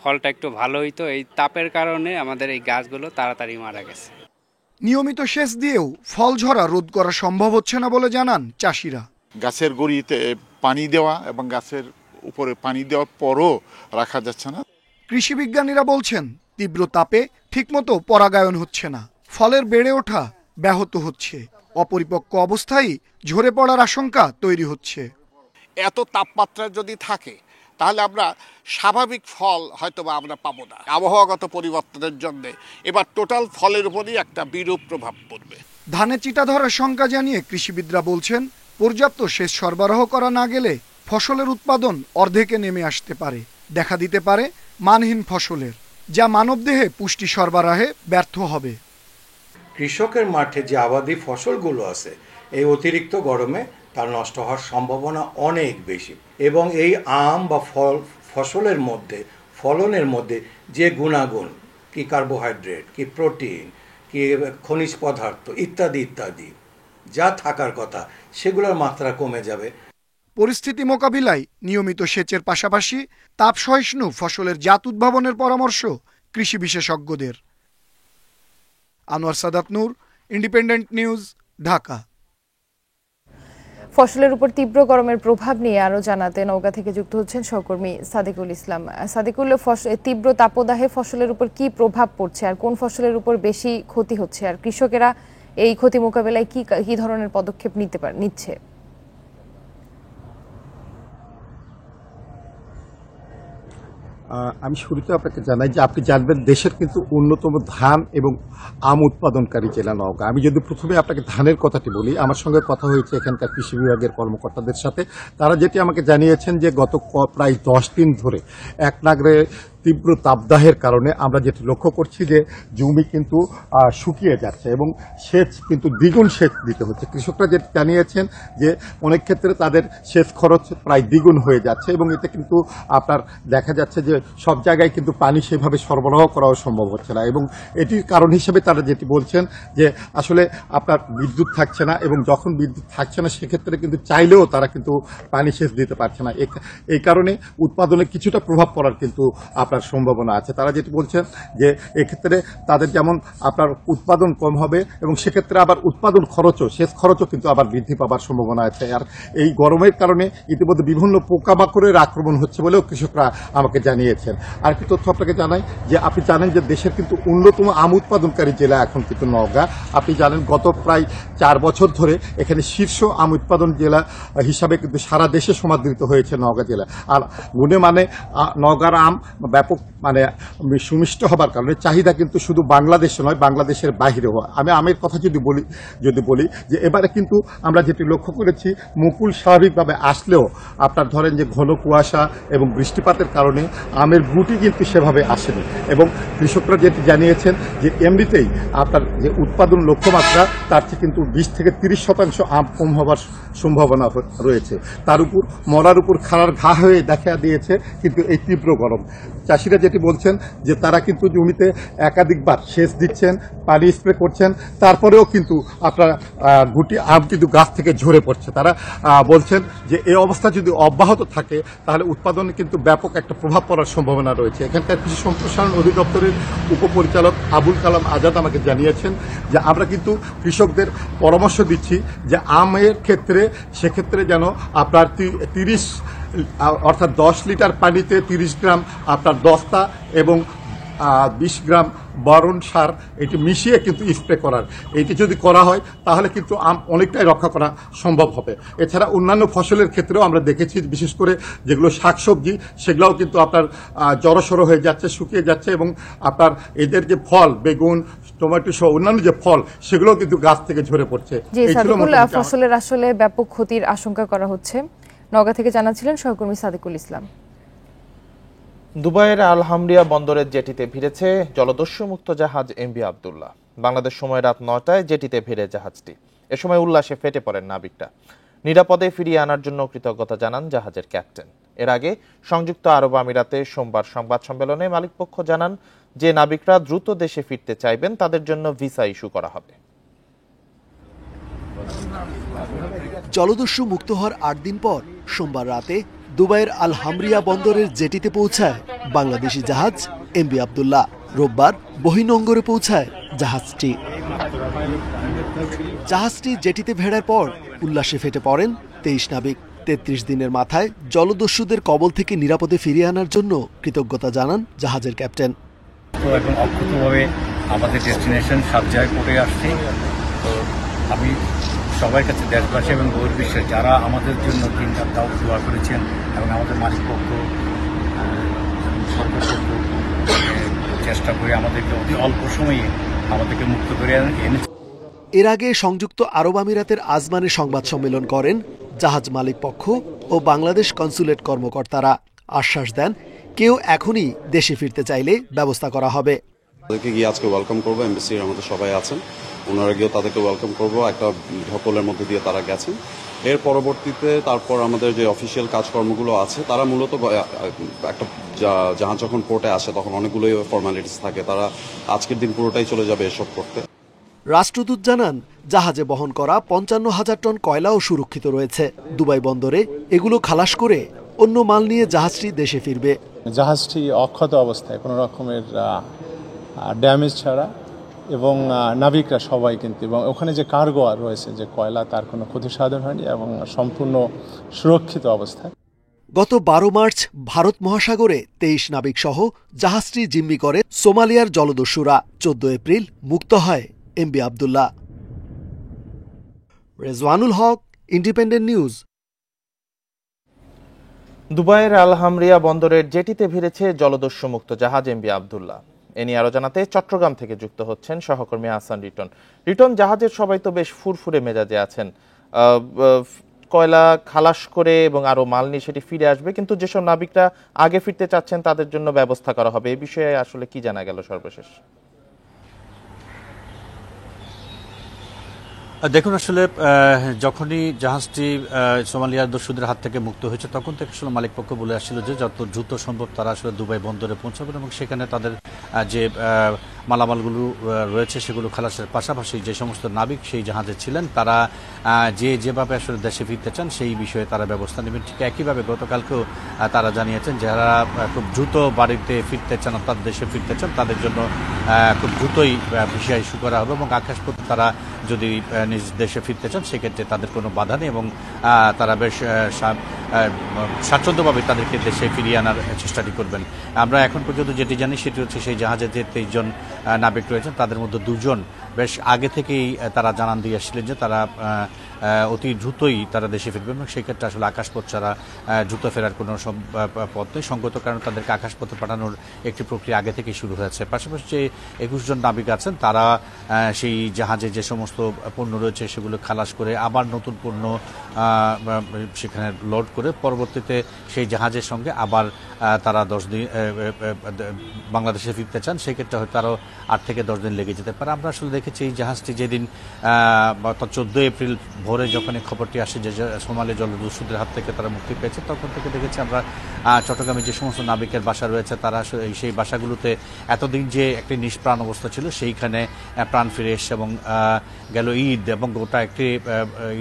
ফলটা একটু ভালো হইতো। এই তাপের কারণে আমাদের এই গাছগুলো তাড়াতাড়ি মারা গেছে। নিয়মিত সেচ দিয়েও ফল ঝরা রোধ করা সম্ভব হচ্ছে না বলে জানান চাষিরা। গাছের গড়িতে পানি দেওয়া এবং গাছের উপরে পানি দেওয়ার পরও রাখা যাচ্ছে না। কৃষি বিজ্ঞানীরা বলছেন, তীব্র তাপে ঠিকমতো পরাগায়ন হচ্ছে না, ফলের বেড়ে ওঠা ব্যাহত হচ্ছে। অপরিপক্ক অবস্থায় ঝরে পড়ার আশঙ্কা তৈরি হচ্ছে। এত তাপমাত্রা যদি থাকে তাহলে আমরা স্বাভাবিক ফল হয়তো বা আমরা পাবো না। আবহাওয়াগত পরিবর্তনের জন্য এবার টোটাল ফলের উপরই একটা বিরূপ প্রভাব পড়বে। ধানে চিটা ধরার শঙ্কা জানিয়ে কৃষিবিদরা বলছেন, পর্যাপ্ত সেচ সরবরাহ করা না গেলে ফসলের উৎপাদন অর্ধেকে নেমে আসতে পারে। দেখা দিতে পারে মানহীন ফসলের, যা মানবদেহে পুষ্টি সরবরাহে ব্যর্থ হবে। কৃষকের মাঠে যে আবাদি ফসলগুলো আছে, এই অতিরিক্ত গরমে তার নষ্ট হওয়ার সম্ভাবনা অনেক বেশি। এবং এই আম বা ফসলের মধ্যে, ফলনের মধ্যে যে গুণাগুণ, কি কার্বোহাইড্রেট, কি প্রোটিন, কি খনিজ পদার্থ ইত্যাদি ইত্যাদি যা থাকার কথা, সেগুলোর মাত্রা কমে যাবে। পরিস্থিতি মোকাবিলায় নিয়মিত সেচের পাশাপাশি তাপ সহিষ্ণু ফসলের জাত উদ্ভাবনের পরামর্শ কৃষি বিশেষজ্ঞদের। আনোয়ার সাদাত নূর, ইন্ডিপেন্ডেন্ট নিউজ, ঢাকা। ফসলের উপর তীব্র গরমের প্রভাব নিয়ে আরো জানাতে নওগাঁ থেকে যুক্ত হচ্ছেন সহকর্মী সাদিকুল ইসলাম। সাদিকুল, তীব্র তাপদাহে ফসলের উপর কি প্রভাব পড়ছে আর কোন ফসলের উপর বেশি ক্ষতি হচ্ছে, আর কৃষকেরা এই ক্ষতি মোকাবেলায় কি ধরনের পদক্ষেপ নিচ্ছে? আমি শুরুতে আপনাকে জানাই যে আপনি জানবেন দেশের কিন্তু অন্যতম ধান এবং আম উৎপাদনকারী জেলা নওগাঁ। আমি যদি প্রথমে আপনাকে ধানের কথাটি বলি, আমার সঙ্গে কথা হয়েছে এখানকার কৃষি বিভাগের কর্মকর্তাদের সাথে। তারা যেটি আমাকে জানিয়েছেন যে গত প্রায় 10 দিন ধরে একনাগড়ে তীব্র তাপদাহের কারণে আমরা যেটি লক্ষ্য করছি যে জমি কিন্তু শুকিয়ে যাচ্ছে এবং সেচ কিন্তু দ্বিগুণ সেচ দিতে হচ্ছে। কৃষকরা যেটি জানিয়েছেন যে অনেক ক্ষেত্রে তাদের সেচ খরচ প্রায় দ্বিগুণ হয়ে যাচ্ছে এবং এতে কিন্তু আপনার দেখা যাচ্ছে যে সব জায়গায় কিন্তু পানি সেভাবে সরবরাহ করাও সম্ভব হচ্ছে না। এবং এটির কারণ হিসেবে তারা যেটি বলছেন যে আসলে আপনার বিদ্যুৎ থাকছে না, এবং যখন বিদ্যুৎ থাকছে না সেক্ষেত্রে কিন্তু চাইলেও তারা কিন্তু পানি সেচ দিতে পারছে না। এই কারণে উৎপাদনে কিছুটা প্রভাব পড়ার কিন্তু আপনার সম্ভাবনা আছে। তারা যেটি বলছেন যে এক্ষেত্রে তাদের যেমন আপনার উৎপাদন কম হবে এবং সেক্ষেত্রে আবার উৎপাদন খরচও, সেচ খরচও কিন্তু আবার বৃদ্ধি পাবার সম্ভাবনা আছে। আর এই গরমের কারণে ইতিমধ্যে বিভিন্ন পোকামাকড়ের আক্রমণ হচ্ছে বলেও কৃষকরা আমাকে জানিয়েছেন। আর একটি তথ্য আপনাকে জানাই যে আপনি জানেন যে দেশের কিন্তু অন্যতম আম উৎপাদনকারী জেলা এখন কিন্তু নওগাঁ। আপনি জানেন গত প্রায় 4 বছর ধরে এখানে শীর্ষ আম উৎপাদন জেলা হিসাবে কিন্তু সারা দেশে সমাদৃত হয়েছে নওগাঁ জেলা। আর গুণে মানে নওগাঁর আম ব্যাপক মানে সুমিষ্ট হবার কারণে চাহিদা কিন্তু শুধু বাংলাদেশে নয়, বাংলাদেশের বাইরেও। আমি আমের কথা যদি বলি যে এবারে কিন্তু আমরা যেটি লক্ষ্য করেছি, মুকুল স্বাভাবিকভাবে আসলেও আপনার ধরেন যে ঘন কুয়াশা এবং বৃষ্টিপাতের কারণে আমের গুটি কিন্তু সেভাবে আসেনি, এবং কৃষকরা যেটি জানিয়েছেন যে এমনিতেই আপনার যে উৎপাদন লক্ষ্যমাত্রা তার চেয়ে কিন্তু 20 থেকে 30% আম কম হবার সম্ভাবনা রয়েছে। তার উপর মরার উপর খাড়ার ঘা হয়ে দেখা দিয়েছে কিন্তু এই তীব্র গরম। চাষিরা যেটি বলছেন যে তারা কিন্তু জমিতে একাধিকবার সেচ দিচ্ছেন, পানি স্প্রে করছেন, তারপরেও কিন্তু আপনার গুটি আম কিন্তু গাছ থেকে ঝরে পড়ছে। তারা বলছেন যে এই অবস্থা যদি অব্যাহত থাকে তাহলে উৎপাদনে কিন্তু ব্যাপক একটা প্রভাব পড়ার সম্ভাবনা রয়েছে। এখানকার কৃষি সম্প্রসারণ অধিদপ্তরের উপপরিচালক আবুল কালাম আজাদ আমাকে জানিয়েছেন যে আমরা কিন্তু কৃষকদের পরামর্শ দিচ্ছি যে আমের ক্ষেত্রে সেক্ষেত্রে যেন আপনার 30 অর্থাৎ 10 লিটার পানিতে 30 গ্রাম আপনার দস্তা এবং 20 গ্রাম বোরন সার এটি মিশিয়ে কিন্তু স্প্রে করার, এটি যদি করা হয় তাহলে কিন্তু আম অনেকটাই রক্ষা করা সম্ভব হবে। এছাড়া অন্যান্য ফসলের ক্ষেত্রেও আমরা দেখেছি, বিশেষ করে যেগুলো শাকসবজি সেগুলোও কিন্তু আপনার জড়সড় হয়ে যাচ্ছে, শুকিয়ে যাচ্ছে, এবং আপনার এদের যে ফল বেগুন টমেটো সহ অন্যান্য যে ফল সেগুলো কিন্তু গাছ থেকে ঝরে পড়ছে। ফসলের আসলে ব্যাপক ক্ষতির আশঙ্কা করা হচ্ছে। নওগাঁ থেকে জানাচ্ছিলেন সহকর্মী সাদিকুল ইসলাম। দুবাইয়ের আল হামরিয়া বন্দরের জেটিতে ভিড়েছে জলদস্যু মুক্ত জাহাজ এমভি আব্দুল্লাহ। বাংলাদেশ সময় রাত 9টায় জেটিতে ভিড়ে জাহাজটি। এ সময় উল্লাসে ফেটে পড়েন নাবিকরা। নিরাপদে ফিরিয়ে আনার জন্য কৃতজ্ঞতা জানান জাহাজের ক্যাপ্টেন। এর আগে সংযুক্ত আরব আমিরাতে সোমবার সংবাদ সম্মেলনে মালিকপক্ষ জানান যে নাবিকরা দ্রুত দেশে ফিরতে চাইবেন তাদের জন্য ভিসা ইস্যু করা হবে। জলদস্যু মুক্ত হওয়ার 8 দিন পর সোমবার রাতে দুবাইয়ের আল হামরিয়া বন্দরের জেটিতে পৌঁছায় বাংলাদেশি জাহাজ এমভি আব্দুল্লাহ। রোববার বহিনঙ্গরে পৌঁছায় জাহাজটি জেটিতে ভেড়ার পর উল্লাসে ফেটে পড়েন 23 নাবিক। 33 দিনের মাথায় জলদস্যুদের কবল থেকে নিরাপদে ফিরিয়ে আনার জন্য কৃতজ্ঞতা জানান জাহাজের ক্যাপ্টেন। তো এখন অক্ষতভাবে আমাদের ডেস্টিনেশন সাবজায় পড়ে আসছে। তো আমি সবার কাছে দেশবাসী এবং বহির্বিশ্বের যারা আমাদের জন্য দিন রাত দোয়া করেছেন এবং আমাদের মালিকপক্ষ চেষ্টা করে আমাদেরকে অতি অল্প সময়ে আমাদেরকে মুক্ত করে এনেছে। এর আগে সংযুক্ত আরব আমিরাতের আজমানে সংবাদ সম্মেলন করেন জাহাজ মালিক পক্ষ ও বাংলাদেশ কনসুলেট কর্মকর্তারা। আশ্বাস দেন কেউ এখনই দেশে ফিরতে চাইলে ব্যবস্থা করা হবে। তাদেরকে গিয়ে আজকে ওয়েলকাম করবো, এমবাসির আমাদের সবাই আছেন, ওনারা গিয়েও তাদেরকে ওয়েলকাম করবো। একটা ঢকলের মধ্যে দিয়ে তারা গেছেন। এর পরবর্তীতে তারপর আমাদের যে অফিসিয়াল কাজকর্মগুলো আছে, তারা মূলত একটা জাহাজ যখন পোর্টে আসে তখন অনেকগুলোই ফর্মালিটিস থাকে, তারা আজকের দিন পুরোটাই চলে যাবে এসব করতে। রাষ্ট্রদূত জানান জাহাজে বহন করা 55,000 টন কয়লাও সুরক্ষিত রয়েছে। দুবাই বন্দরে এগুলো খালাস করে অন্য মাল নিয়ে জাহাজটি দেশে ফিরবে। জাহাজটি অক্ষত অবস্থায়, কোনো রকমের ড্যামেজ ছাড়া, এবং নাবিকরা সবাই কিন্তু, এবং ওখানে যে কার্গো রয়েছে যে কয়লা, তার কোনো ক্ষতি সাধন হয়নি এবং সম্পূর্ণ সুরক্ষিত অবস্থায়। গত 12 মার্চ ভারত মহাসাগরে 23 নাবিক সহ জাহাজটি জিম্মি করে সোমালিয়ার জলদস্যুরা। 14 এপ্রিল মুক্ত হয় MV Abdullah. Rezwanul Haque, Independent news. দুবাইয়ের আল হামরিয়া বন্দরের জেটিতে ভিড়েছে জলদস্যু মুক্ত জাহাজ এমভি আব্দুল্লাহ। এ নিয়ে আরো জানাতে চট্টগ্রাম থেকে যুক্ত হচ্ছেন সহকর্মী হাসান রিটন। রিটন, জাহাজের সবাই তো বেশ ফুরফুরে মেজাজে আছেন, কয়লা খালাস করে এবং আরো মাল নিয়ে সেটি ফিরে আসবে, কিন্তু যেসব নাবিকরা আগে ফিরতে চাচ্ছেন তাদের জন্য ব্যবস্থা করা হবে, এই বিষয়ে আসলে কি জানা গেল সর্বশেষ? দেখুন, আসলে যখনই জাহাজটি সোমালিয়ার দস্যুদের হাত থেকে মুক্ত হয়েছে তখন থেকে আসলে মালিকপক্ষ বলে আসছিল যে যত দ্রুত সম্ভব তারা আসলে দুবাই বন্দরে পৌঁছাবেন এবং সেখানে তাদের যে মালামালগুলো রয়েছে সেগুলো খালাসের পাশাপাশি যে সমস্ত নাবিক সেই জাহাজে ছিলেন তারা যেভাবে আসলে দেশে ফিরতে চান সেই বিষয়ে তারা ব্যবস্থা নেবেন। ঠিক একইভাবে গতকালকেও তারা জানিয়েছেন যারা খুব দ্রুত বাড়িতে ফিরতে চান অর্থাৎ দেশে ফিরতে চান তাদের জন্য খুব দ্রুতই ভিসা ইস্যু করা হবে এবং আকাশপথে তারা যদি নিজ দেশে ফিরতে চান সেক্ষেত্রে তাদের কোনো বাধা নেই এবং তারা বেশ স্বাচ্ছন্দ্যভাবে তাদেরকে দেশে ফিরিয়ে আনার চেষ্টাটি করবেন। আমরা এখন পর্যন্ত যেটি জানি সেটি হচ্ছে সেই জাহাজে যে 23 জন নাবিক রয়েছেন তাদের মধ্যে 2 জন বেশ আগে থেকেই তারা জানান দিয়ে আসছিলেন যে তারা অতি দ্রুতই তারা দেশে ফিরবে এবং সেই ক্ষেত্রে আসলে আকাশপথ ছাড়া দ্রুত ফেরার কোনো পথ নেই। সঙ্গত কারণে তাদেরকে আকাশপথে পাঠানোর একটি প্রক্রিয়া আগে থেকেই শুরু হয়েছে। পাশাপাশি যে 21 জন নাবিক আছেন তারা সেই জাহাজে যে সমস্ত পণ্য রয়েছে সেগুলো খালাস করে আবার নতুন পণ্য সেখানে লোড করে পরবর্তীতে সেই জাহাজের সঙ্গে আবার তারা 10 দিন বাংলাদেশে ফিরতে চান। সেক্ষেত্রে হয়তো আরও 8 থেকে 10 দিন লেগে যেতে পারে। আমরা আসলে দেখেছি এই জাহাজটি যেদিন 14 এপ্রিল ভোরে যখন এই খবরটি আসে যে সোমালি জলদস্যুদের হাত থেকে তারা মুক্তি পেয়েছে, তখন থেকে দেখেছি আমরা চট্টগ্রামে যে সমস্ত নাবিকের বাসা রয়েছে তারা সেই বাসাগুলোতে এতদিন যে একটি নিষ্প্রাণ অবস্থা ছিল সেইখানে প্রাণ ফিরে এসছে এবং গেল ঈদ এবং গোটা একটি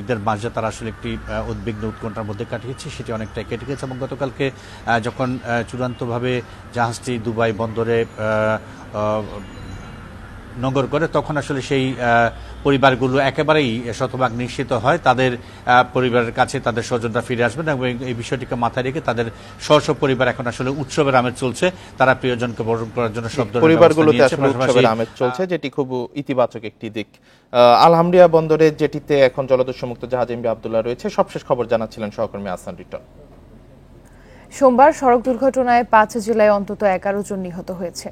ঈদের মাঝে তারা আসলে একটি উদ্বিগ্ন উৎকণ্ঠার মধ্যে কাটিয়েছে, সেটি অনেকটাই কেটে গেছে। এবং গতকালকে যখন চূড়ান্তভাবে জাহাজটি দুবাই বন্দরে নগর করে তখন আসলে সেই পরিবারগুলো একেবারেই শতভাগ নিশ্চিত হয় তাদের পরিবারের কাছে তাদের স্বজনরা ফিরে আসবেন এবং এই বিষয়টিকে মাথায় রেখে তাদের স্ব পরিবার এখন আসলে উৎসবের আমেজ চলছে। তারা প্রিয়জনকে বরণ করার জন্য সব ধরনের পরিবারগুলোতে আসলে উৎসবের আমেজ চলছে, যেটি খুব ইতিবাচক একটি দিক। আলহামদিয়া বন্দরে যেটিতে এখন জলদস্যুমুক্ত জাহাজ এমভি আব্দুল্লাহ রয়েছে। সবশেষ খবর জানাচ্ছিলেন সহকর্মী আহসান রিটন। সোমবার সড়ক দুর্ঘটনায় 5 জেলায় অন্তত 11 জন নিহত হয়েছে।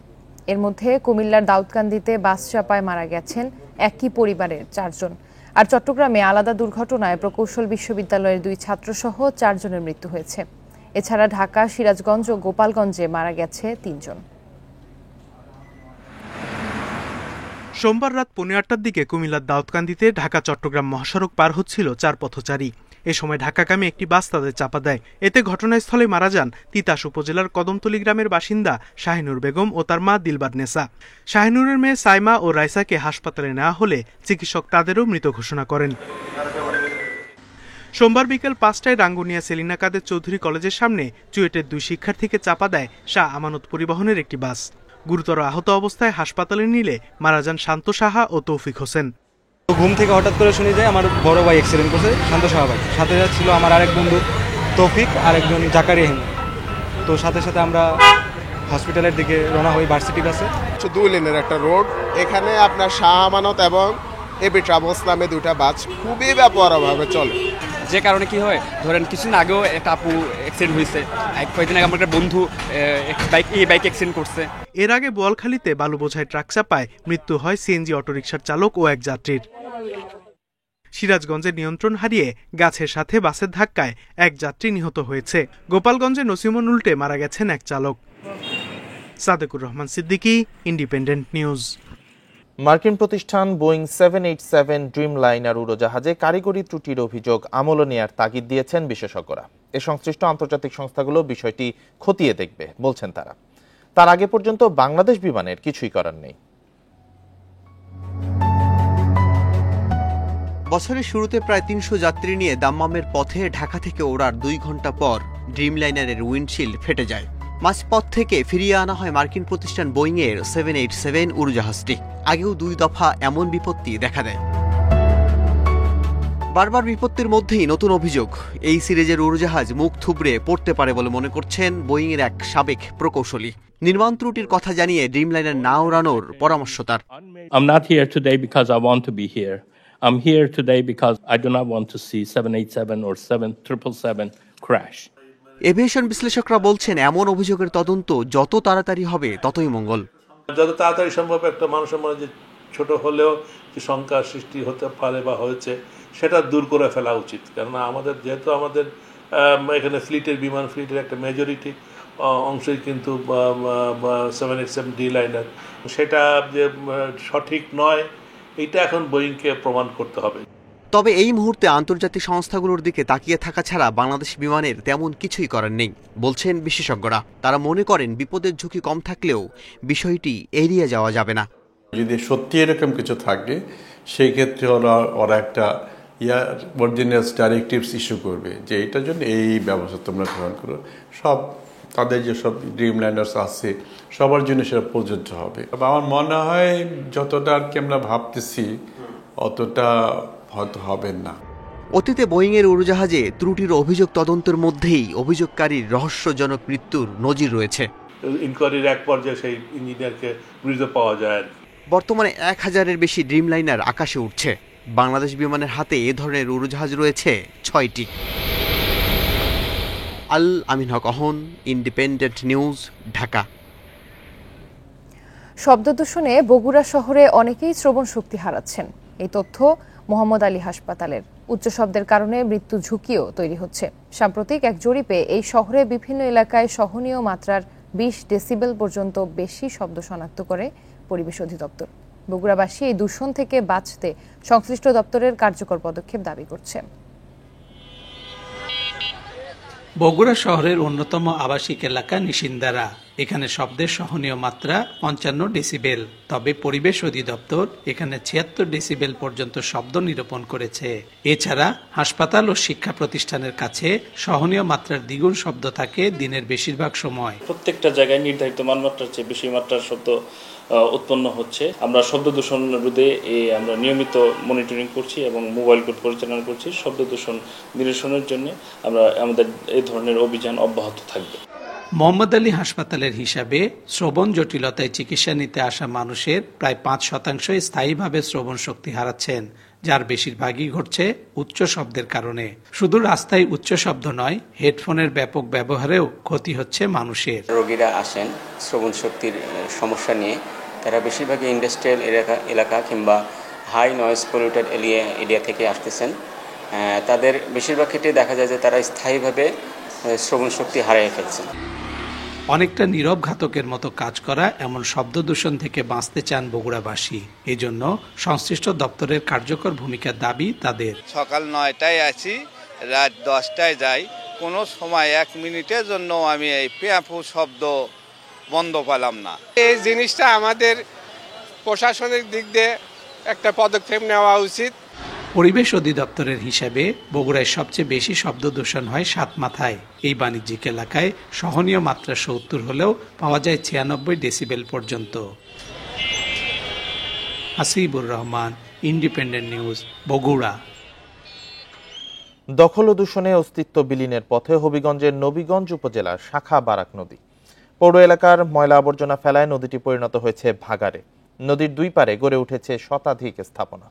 এর মধ্যে কুমিল্লার দাউদকান্দিতে বাস চাপায় মারা গেছেন একই পরিবারের 4 জন। আর চট্টগ্রামে আলাদা দুর্ঘটনায় প্রকৌশল বিশ্ববিদ্যালয়ের 2 ছাত্রসহ 4 জনের মৃত্যু হয়েছে। এছাড়া ঢাকা, সিরাজগঞ্জ ও গোপালগঞ্জে মারা গেছে 3 জন। সোমবার রাত 8:15টার দিকে কুমিল্লার দাউদকান্দিতে ঢাকা চট্টগ্রাম মহাসড়ক পার হচ্ছিল 4 পথচারী। এ সময় ঢাকাগামী একটি বাস তাদের চাপা দেয়। এতে ঘটনাস্থলে মারা যান তিতাস উপজেলার কদমতলী গ্রামের বাসিন্দা শাহিনুর বেগম ও তার মা দিলবার নেসা। শাহিনুরের মেয়ে সাইমা ও রাইসাকে হাসপাতালে নেওয়া হলে চিকিৎসক তাদেরও মৃত ঘোষণা করেন। সোমবার বিকেল 5টায় রাঙ্গুনিয়া সেলিনা কাদের চৌধুরী কলেজের সামনে চুয়েটের 2 শিক্ষার্থীকে চাপা দেয় শাহ আমানত পরিবহনের একটি বাস। গুরুতর আহত অবস্থায় হাসপাতালে নিলে মারা যান শান্ত সাহা ও তৌফিক হোসেন। ঘুম থেকে হঠাৎ করে শুনি যে আমার বড় ভাই অ্যাক্সিডেন্ট করছে, শান্ত সাহা ভাই। সাথে ছিল আমার আরেক বন্ধু তৌফিক আর একজন জাকারিয়া হিন্দু। তো সাথে সাথে আমরা হসপিটালের দিকে রওনা হই ভার্সিটি বাসে। 2 লেনের একটা রোড, এখানে আপনার শাহ আমানত এবং এবি ট্রাভেলস নামে 2টা বাস খুবই ব্যাপকভাবে চলে। যে কারণে কি হয়, ধরেন কিছুদিন আগেও একটা আপু অ্যাক্সিডেন্ট হয়েছে, কয়েকদিন আগে আমার একটা বন্ধু বাইক অ্যাক্সিডেন্ট করছে। এর আগে বোয়ালখালীতে বালু বোঝাই ট্রাক চাপায় মৃত্যু হয় সিএনজি অটোরিকশার চালক ও এক যাত্রীর। সিরাজগঞ্জে নিয়ন্ত্রণ হারিয়ে গাছের সাথে বাসের ধাক্কায় এক যাত্রী নিহত হয়েছে। গোপালগঞ্জে নসিমন উল্টে মারা গেছেন এক চালক। Sadequr Rahman Siddiqui, independent news. মার্কিন প্রতিষ্ঠান বোয়িং 787 ড্রিম লাইনার উড়োজাহাজে কারিগরি ত্রুটির অভিযোগ আমলে নেয়ার তাগিদ দিয়েছেন বিশেষজ্ঞরা। এ সংশ্লিষ্ট আন্তর্জাতিক সংস্থাগুলো বিষয়টি খতিয়ে দেখবে বলছেন তারা। তার আগে পর্যন্ত বাংলাদেশ বিমানের কিছুই করার নেই। বছরের শুরুতে প্রায় 300 যাত্রী নিয়ে দাম্মামের পথে ঢাকা থেকে ওড়ার 2 ঘন্টা পর ড্রিম লাইনারের উইন্ডশিল্ড ফেটে যায়। মাঝপথ থেকে ফিরিয়ে আনা হয় মার্কিন প্রতিষ্ঠান বোয়িং এর 787 উড়োজাহাজটি। আগেও 2 দফা এমন বিপত্তি দেখা দেয়। বারবার বিপত্তির মধ্যেই নতুন অভিযোগ। এই সিরিজের উড়োজাহাজ মুখ থুবড়ে পড়তে পারে বলে মনে করছেন বোয়িং এর এক সাবেক প্রকৌশলী। নির্মাণ ত্রুটির কথা জানিয়ে ড্রিম লাইনার না ওড়ানোর পরামর্শ তার। I'm not here today because I want to be here. I'm here today because I do not want to see 787 or 777 crash. Aviation বিশ্লেষকরা বলছেন এমন অভিযোগের তদন্ত যত তাড়াতাড়ি হবে ততই মঙ্গল। যত তাড়াতাড়ি সম্ভব একটা মানুষের মনে যে ছোট হলেও যে শঙ্কার সৃষ্টি হতে পারে বা হয়েছে সেটা দূর করে ফেলা উচিত। কেননা আমাদের যেহেতু আমাদের এখানে বিমান ফ্লিটের একটা মেজরিটি অংশই কিন্তু 787 ডি লাইনার, সেটা যে সঠিক নয় এটা এখন বোয়িংকে প্রমাণ করতে হবে। তবে এই মুহূর্তে আন্তর্জাতিক সংস্থাগুলোর দিকে তাকিয়ে থাকা ছাড়া বাংলাদেশ বিমানের তেমন কিছুই করার নেই বলছেন বিশেষজ্ঞরা। তারা মনে করেন বিপদের ঝুঁকি কম থাকলেও বিষয়টি এড়িয়ে যাওয়া যাবে না। যদি সত্যি এরকম কিছু থাকে সেই ক্ষেত্রে ওরা একটা অর্ডিন্যান্স ডাইরেক্টিভস ইস্যু করবে যে এটার জন্য এই ব্যবস্থা তোমরা গ্রহণ করো। সব তাদের যেসব ড্রিম লাইনার্স আছে সবার জন্য সেটা প্রযোজ্য হবে। আমার মনে হয় যতটা আর কি আমরা ভাবতেছি অতটা হয়তো হবে না। অতীতে বোয়িং এর উড়োজাহাজে ত্রুটির অভিযোগ তদন্তের মধ্যেই অভিযোগকারীর রহস্যজনক মৃত্যুর নজির রয়েছে। ইনকোয়ারির এক পর্যায়ে সেই ইঞ্জিনিয়ারকে মৃত পাওয়া যায়। বর্তমানে 1000-এর বেশি ড্রিম লাইনার আকাশে উঠছে। বাংলাদেশ বিমানের হাতে এ ধরনের উড়োজাহাজ রয়েছে 6টি। আল আমিন হক অহন, ইন্ডিপেন্ডেন্ট নিউজ, ঢাকা। শব্দ দূষণে বগুড়া শহরে অনেকেই শ্রবণ শক্তি হারাচ্ছেন। এই তথ্য মোহাম্মদ আলী হাসপাতালের। উচ্চ শব্দের কারণে মৃত্যু ঝুঁকিও তৈরি হচ্ছে। সাম্প্রতিক এক জরিপে এই শহরে বিভিন্ন এলাকায় সহনীয় মাত্রার 20 ডেসিবেল পর্যন্ত বেশি শব্দ শনাক্ত করে পরিবেশ অধিদপ্তর। বগুড়াবাসী এই দূষণ থেকে বাঁচতে সংশ্লিষ্ট দপ্তরের কার্যকর পদক্ষেপ দাবি করছে। বগুড়া শহরের অন্যতম আবাসিক এলাকা নিশিন্দারা। এখানে শব্দের সহনীয় মাত্রা 55 ডেসিবেল। তবে পরিবেশ অধিদপ্তর এখানে 76 ডেসিবেল পর্যন্ত শব্দ নিরূপণ করেছে। এছাড়া হাসপাতাল ও শিক্ষা প্রতিষ্ঠানের কাছে সহনীয় মাত্রার দ্বিগুণ শব্দ থাকে দিনের বেশিরভাগ সময়। প্রত্যেকটা জায়গায় নির্ধারিত মানমাত্রার চেয়ে বেশি মাত্রার শব্দ উৎপন্ন হচ্ছে। আমরা শব্দ দূষণ রোধে আমরা নিয়মিত মনিটরিং করছি এবং মোবাইল কোড পরিচালনা করছি। শব্দ দূষণ নিরসনের জন্য আমরা আমাদের এই ধরনের অভিযান অব্যাহত থাকবে। মোহাম্মদ আলী হাসপাতালের হিসাবে শ্রবণ জটিলতায় চিকিৎসা নিতে আসা মানুষের প্রায় 5% স্থায়ীভাবে শ্রবণ শক্তি হারাচ্ছেন, যার বেশিরভাগই ঘটছে উচ্চ শব্দের কারণে। শুধু রাস্তায় উচ্চ শব্দ নয়, হেডফোনের ব্যাপক ব্যবহারেও ক্ষতি হচ্ছে মানুষের। রোগীরা আসেন শ্রবণ শক্তির সমস্যা নিয়ে, তারা বেশিরভাগই ইন্ডাস্ট্রিয়াল এলাকা কিংবা হাই নয়েজ পলিউটেড এরিয়া থেকে আসতেছেন। তাদের বেশিরভাগ ক্ষেত্রে দেখা যায় যে তারা স্থায়ীভাবে শ্রবণ শক্তি হারিয়ে ফেলছেন। অনেকটা নীরব ঘাতকের মতো কাজ করা এমন শব্দ দূষণ থেকে বাঁচতে চান বগুড়াবাসী। এজন্য সংশ্লিষ্ট দপ্তরের কার্যকর ভূমিকার দাবি তাদের। সকাল 9টায় আছি, রাত 10টায় যাই, কোনো সময় 1 মিনিটের জন্য আমি এই পেঁয়াফু শব্দ বন্ধ পেলাম না। এই জিনিসটা আমাদের প্রশাসনিক দিক দিয়ে একটা পদক্ষেপ নেওয়া উচিত। পরিবেশ অধিদপ্তরের হিসাবে বগুড়ায় সবচেয়ে বেশি শব্দ দূষণ হয় সাতমাথায়। এই বাণিজ্যিক এলাকায় সহনীয় মাত্রা 70 হলেও পাওয়া যায় 96 ডেসিবেল পর্যন্ত। Hasibur Rahman, independent news, Bogura. দখল ও দূষণে অস্তিত্ব বিলীনের পথে হবিগঞ্জের নবীগঞ্জ উপজেলার শাখা বারাক নদী। পৌর এলাকার ময়লা আবর্জনা ফেলায় নদীটি পরিণত হয়েছে ভাগাড়ে। নদীর দুই পারে গড়ে উঠেছে শতাধিক স্থাপনা।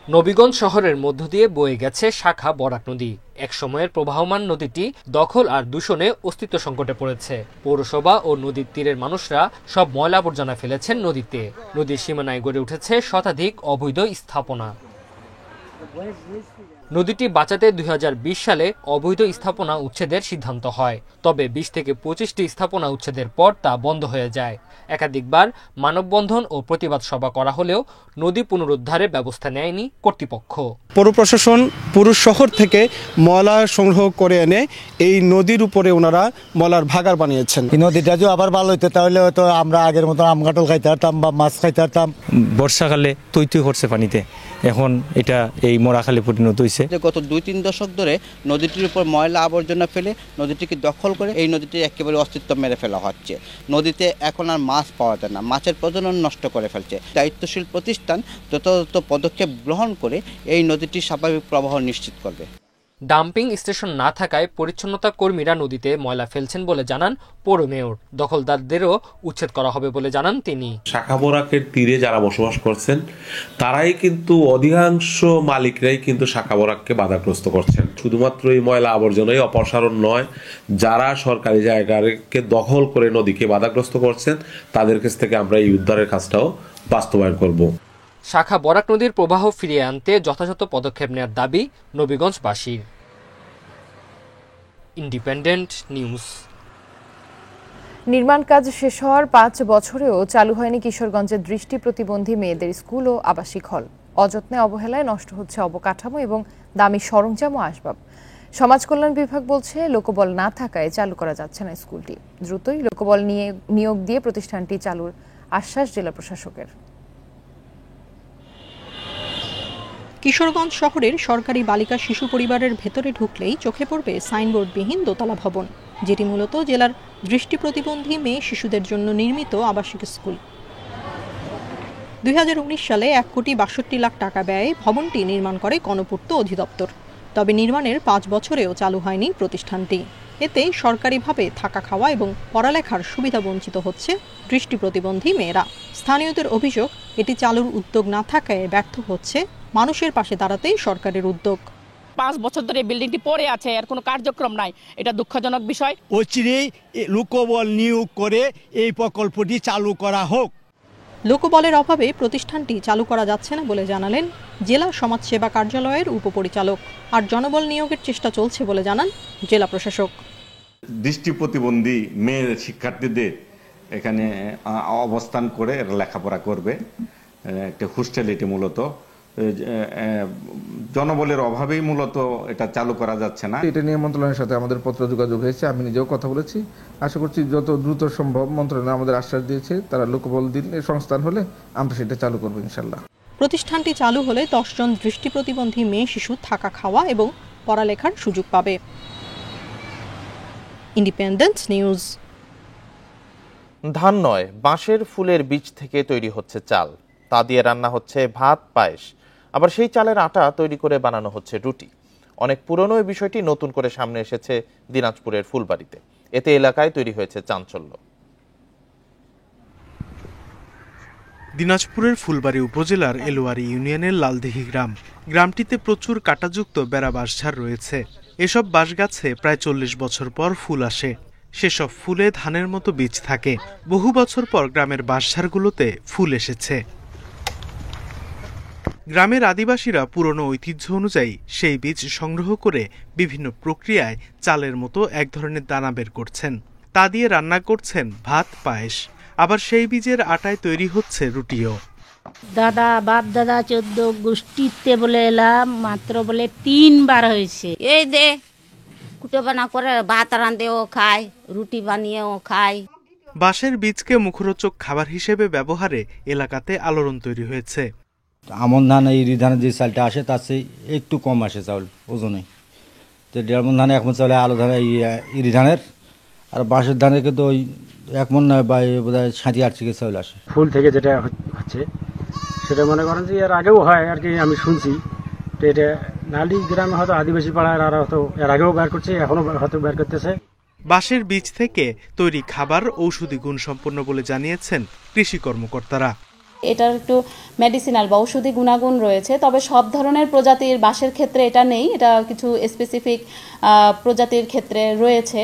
নবীগঞ্জ শহরের মধ্য দিয়ে বয়ে গেছে শাখা বরাক নদী। এক সময়ের প্রবাহমান নদীটি দখল আর দূষণে অস্তিত্ব সংকটে পড়েছে। পৌরসভা ও নদীর তীরের মানুষরা সব ময়লা আবর্জনা ফেলেছেন নদীতে। নদীর সীমানায় গড়ে উঠেছে শতাধিক অবৈধ স্থাপনা। নদীটি বাঁচাতে 2020 সালে অবৈধ স্থাপনা উচ্ছেদের সিদ্ধান্ত হয়। তবে 20 থেকে 25টি স্থাপনা উচ্ছেদের পর তা বন্ধ হয়ে যায়। একাধিকবার মানববন্ধন ও প্রতিবাদ সভা করা হলেও নদী পুনরুদ্ধারের ব্যবস্থা নেয়নি কর্তৃপক্ষ। পৌর প্রশাসন পুরো শহর থেকে ময়লা সংগ্রহ করে এনে এই নদীর উপরে ওনারা ময়লার ভাগার বানিয়েছেন। এই নদীটা যদি আবার ভালো হইতো তাহলে হয়তো আমরা আগের মতো আম কাঁঠাল খাইতে পারতাম বা মাছ খাইতে পারতাম। বর্ষাকালে তুই করছে পানিতে, এখন এটা এই মরাখালী পরিণত হয়েছে। গত 2-3 দশক ধরে নদীটির উপর ময়লা আবর্জনা ফেলে নদীটিকে দখল করে এই নদীটির একেবারে অস্তিত্ব মেরে ফেলা হচ্ছে। নদীতে এখন আর মাছ পাওয়া যায় না, মাছের প্রজনন নষ্ট করে ফেলছে। দায়িত্বশীল প্রতিষ্ঠান যথাযথ পদক্ষেপ গ্রহণ করে এই নদীটির স্বাভাবিক প্রবাহ নিশ্চিত করবে। ডাম্পিং স্টেশন না থাকায় পরিচ্ছন্নতা কর্মীরা নদীতে ময়লা ফেলছেন বলে জানান পৌর মেয়র। দখলদারদেরও উচ্ছেদ করা হবে বলে জানান তিনি। শাখা বরাকের তীরে যারা বসবাস করছেন তারাই কিন্তু অধিকাংশ মালিকরাই কিন্তু শাখা বরাককে বাধাগ্রস্ত করছেন। শুধুমাত্র এই ময়লা আবর্জনাই অপসারণ নয়, যারা সরকারি জায়গাকে দখল করে নদীকে বাধাগ্রস্ত করছেন তাদের কাছ থেকে আমরা এই উদ্ধারের কাজটাও বাস্তবায়ন করব। শাখা বরাক নদীর প্রবাহ ফিরিয়ে আনতে যথাযথ পদক্ষেপ নেওয়ার দাবি নবীগঞ্জবাসীর। Independent news. নির্মাণ কাজ শেষ হওয়ার 5 বছরেও চালু হয়নি কিশোরগঞ্জের দৃষ্টি প্রতিবন্ধী মেয়েদের স্কুল ও আবাসিক হল। অযত্নে অবহেলায় নষ্ট হচ্ছে অবকাঠামো এবং দামি সরঞ্জাম ও আসবাব। সমাজ কল্যাণ বিভাগ বলছে লোকবল না থাকায় চালু করা যাচ্ছে না স্কুলটি। দ্রুতই লোকবল নিয়োগ দিয়ে প্রতিষ্ঠানটি চালুর আশ্বাস জেলা প্রশাসকের। কিশোরগঞ্জ শহরের সরকারি বালিকা শিশু পরিবারের ভেতরে ঢুকলেই চোখে পড়বে সাইনবোর্ডবিহীন দোতলা ভবন, যেটি মূলত জেলার দৃষ্টি প্রতিবন্ধী মেয়ে শিশুদের জন্য নির্মিত আবাসিক স্কুল। 2019 সালে 1,62,00,000 টাকা ব্যয়ে ভবনটি নির্মাণ করে গণপূর্ত অধিদপ্তর। তবে নির্মাণের 5 বছরেও চালু হয়নি প্রতিষ্ঠানটি। এতে সরকারিভাবে থাকা খাওয়া এবং পড়ালেখার সুবিধা বঞ্চিত হচ্ছে দৃষ্টি প্রতিবন্ধী মেয়েরা। স্থানীয়দের অভিযোগ, এটি চালুর উদ্যোগ না থাকায় ব্যর্থ হচ্ছে মানুষের পাশে দাঁড়াতেই সরকারের উদ্যোগ। 5 বছর ধরে বিল্ডিংটি পড়ে আছে, এর কোনো কার্যক্রম নাই, এটা দুঃখজনক বিষয়। অচিরেই লোকবল নিয়োগ করে এই প্রকল্পটি চালু করা হোক। লোকবলের অভাবে প্রতিষ্ঠানটি চালু করা যাচ্ছে না বলে জানালেন জেলা সমাজসেবা কার্যালয়ের উপপরিচালক। আর জনবল নিয়োগের চেষ্টা চলছে বলে জানান জেলা প্রশাসক। দৃষ্টি প্রতিবন্ধী মেয়ে শিক্ষার্থীদের এখানে অবস্থান করে লেখাপড়া করবে, একটা হোস্টেল, এটি মূলত জনবলের অভাবেই মূলত এটা চালু করা যাচ্ছে না। এটা নিয়ে মন্ত্রণালয়ের সাথে আমাদের পত্র যোগাযোগ হয়েছে, আমি নিজেও কথা বলেছি। আশা করছি যত দ্রুত সম্ভব মন্ত্রণালয় আমাদের আশ্বাস দিয়েছে, তারা লোকবল দিনের সংস্থান হলে আমরা সেটা চালু করবো ইনশাল্লাহ। প্রতিষ্ঠানটি চালু হলে 10 জন দৃষ্টি প্রতিবন্ধী মেয়ে শিশু থাকা, খাওয়া এবং পড়ালেখার সুযোগ পাবে। Independent news. ধান নয়, বাঁশের ফুলের বীজ থেকে তৈরি হচ্ছে চাল। তা দিয়ে রান্না হচ্ছে ভাত, পায়েস। আবার সেই চালের আটা তৈরি করে বানানো হচ্ছে রুটি। অনেক পুরনো এই বিষয়টি নতুন করে সামনে এসেছে দিনাজপুরের ফুলবাড়িতে। এতে এলাকায় তৈরি হয়েছে চাঞ্চল্য। দিনাজপুরের ফুলবাড়ি উপজেলার এলোয়ারি ইউনিয়নের লালদিঘি গ্রামটিতে প্রচুর কাঁটাযুক্ত বেড়া বাঁশঝাড় রয়েছে। এসব বাঁশগাছে প্রায় 40 বছর পর ফুল আসে। সেসব ফুলে ধানের মতো বীজ থাকে। বহু বছর পর গ্রামের বাঁশঝাড়গুলোতে ফুল এসেছে। গ্রামের আদিবাসীরা পুরনো ঐতিহ্য অনুযায়ী সেই বীজ সংগ্রহ করে বিভিন্ন প্রক্রিয়ায় চালের মতো এক ধরনের দানা বের করছেন। তা দিয়ে রান্না করছেন ভাত, পায়েস। আবার সেই বীজের আটায় তৈরি হচ্ছে রুটিও। দাদা, বাপ দাদা 14 গোষ্ঠীতে বলে এলাম, মাত্র বলে 3 বার হয়েছে। এই দে কুটো বানা করে ভাত রাঁধেও খায়, রুটি বানিয়েও খায়। বাঁশের বীজকে মুখরোচক খাবার হিসেবে ব্যবহারে এলাকাতে আলোড়ন তৈরি হয়েছে। আমন ধান, ইরি ধানের যে চালটা আসে তার চেয়ে একটু কম আসে চাউল ওজনে। তো আমন ধানে 1 মণ চাউলে, আলু ধানে ইরি ধানের, আর বাঁশের ধানের কিন্তু ওই 1 মণ নয় বা বোধহয় 67-68 কেজি চাউল আসে। ফুল থেকে যেটা হচ্ছে সেটা মনে করেন যে এর আগেও হয় আর কি, আমি শুনছি। তো এটা নালি গ্রামে হয়তো আদিবাসী পাড়ায় আর হয়তো এর আগেও বের করছে, এখনো হয়তো বের করতেছে। বাঁশের বীজ থেকে তৈরি খাবার ঔষধি গুণ সম্পন্ন বলে জানিয়েছেন কৃষি কর্মকর্তারা। এটার একটু মেডিসিনাল বা ঔষধি গুণাগুণ রয়েছে, তবে সব ধরনের প্রজাতির বাঁশের ক্ষেত্রে এটা নেই, এটা কিছু স্পেসিফিক প্রজাতির ক্ষেত্রে রয়েছে।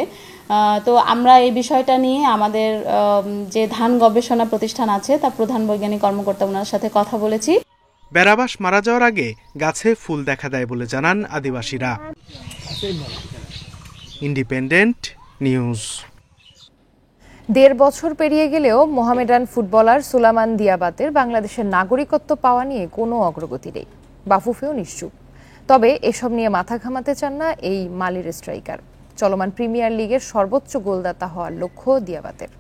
তো আমরা এই বিষয়টা নিয়ে আমাদের যে ধান গবেষণা প্রতিষ্ঠান আছে তার প্রধান বৈজ্ঞানিক কর্মকর্তা ওনার সাথে কথা বলেছি। বেড়াবাঁশ মারা যাওয়ার আগে গাছে ফুল দেখা দেয় বলে জানান আদিবাসীরা। Independent news. 1.5 বছর পেরিয়ে গেলেও মোহামেডান ফুটবলার সুলামান দিয়াবাতের বাংলাদেশের নাগরিকত্ব পাওয়া নিয়ে কোনো অগ্রগতি নেই। বাফুফেও নিশ্চুপ। তবে এসব নিয়ে মাথা ঘামাতে চান না এই মালির স্ট্রাইকার। চলমান প্রিমিয়ার লিগের সর্বোচ্চ গোলদাতা হওয়ার লক্ষ্য দিয়াবাতের।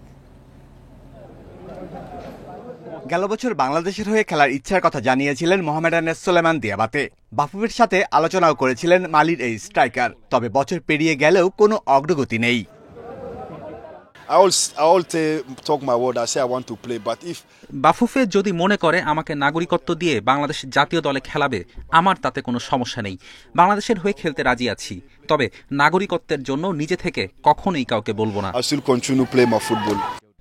গেল বছর বাংলাদেশের হয়ে খেলার ইচ্ছার কথা জানিয়েছিলেন মোহামেডানের সুলাইমান দিয়াবাতে। বাফুফের সাথে আলোচনাও করেছিলেন মালির এই স্ট্রাইকার। তবে বছর পেরিয়ে গেলেও কোনো অগ্রগতি নেই। বাফুফে যদি মনে করে আমাকে নাগরিকত্ব দিয়ে বাংলাদেশ জাতীয় দলে খেলাবে, আমার তাতে কোনো সমস্যা নেই। বাংলাদেশের হয়ে খেলতে রাজি আছি, তবে নাগরিকত্বের জন্য নিজে থেকে কখনোই কাউকে বলবো না।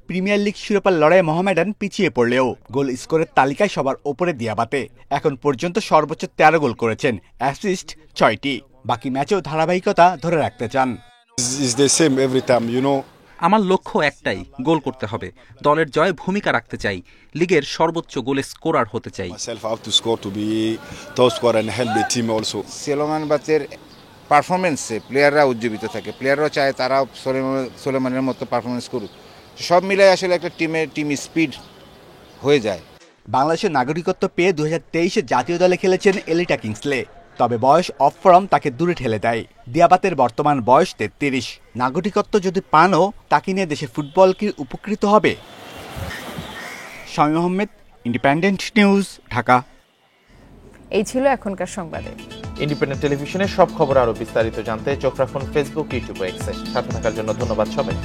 প্রিমিয়ার লিগ শিরোপার লড়াইয়ে মোহামেডান পিছিয়ে পড়লেও গোল স্কোরের তালিকায় সবার ওপরে দিয়াবাতে। এখন পর্যন্ত সর্বোচ্চ 13 গোল করেছেন, অ্যাসিস্ট 6টি। বাকি ম্যাচেও ধারাবাহিকতা ধরে রাখতে চান। আমার লক্ষ্য একটাই, গোল করতে হবে। দলের জয়ে ভূমিকা রাখতে চাই। লিগের সর্বোচ্চ গোলের স্কোরার হতে চাই। সুলাইমান বাতের পারফরমেন্সে প্লেয়াররা উজ্জীবিত থাকে। প্লেয়াররাও চায় তারা সুলাইমানের মতো পারফরমেন্স করুক। সব মিলাই আসলে একটা টিম স্পিড হয়ে যায়। বাংলাদেশের নাগরিকত্ব পেয়ে 2023-এ জাতীয় দলে খেলেছেন এলিটা কিংসলে। তবে বয়স অফ ফর্ম তাকে দূরে ঠেলে দেয়। দিয়াবাতের বর্তমান বয়স 33। নাগরিকত্ব যদি পানও তাকে নিয়ে দেশের ফুটবল কি উপকৃত হবে? Shamim Ahmed, independent News, Dhaka. এই ছিল এখনকার সংবাদে। ইন্ডিপেন্ডেন্ট টেলিভিশনের সব খবর আরো বিস্তারিত জানতে চোখ রাখুন ফেসবুক, ইউটিউব, এক্সে। সাথে থাকার জন্য ধন্যবাদ সবাই।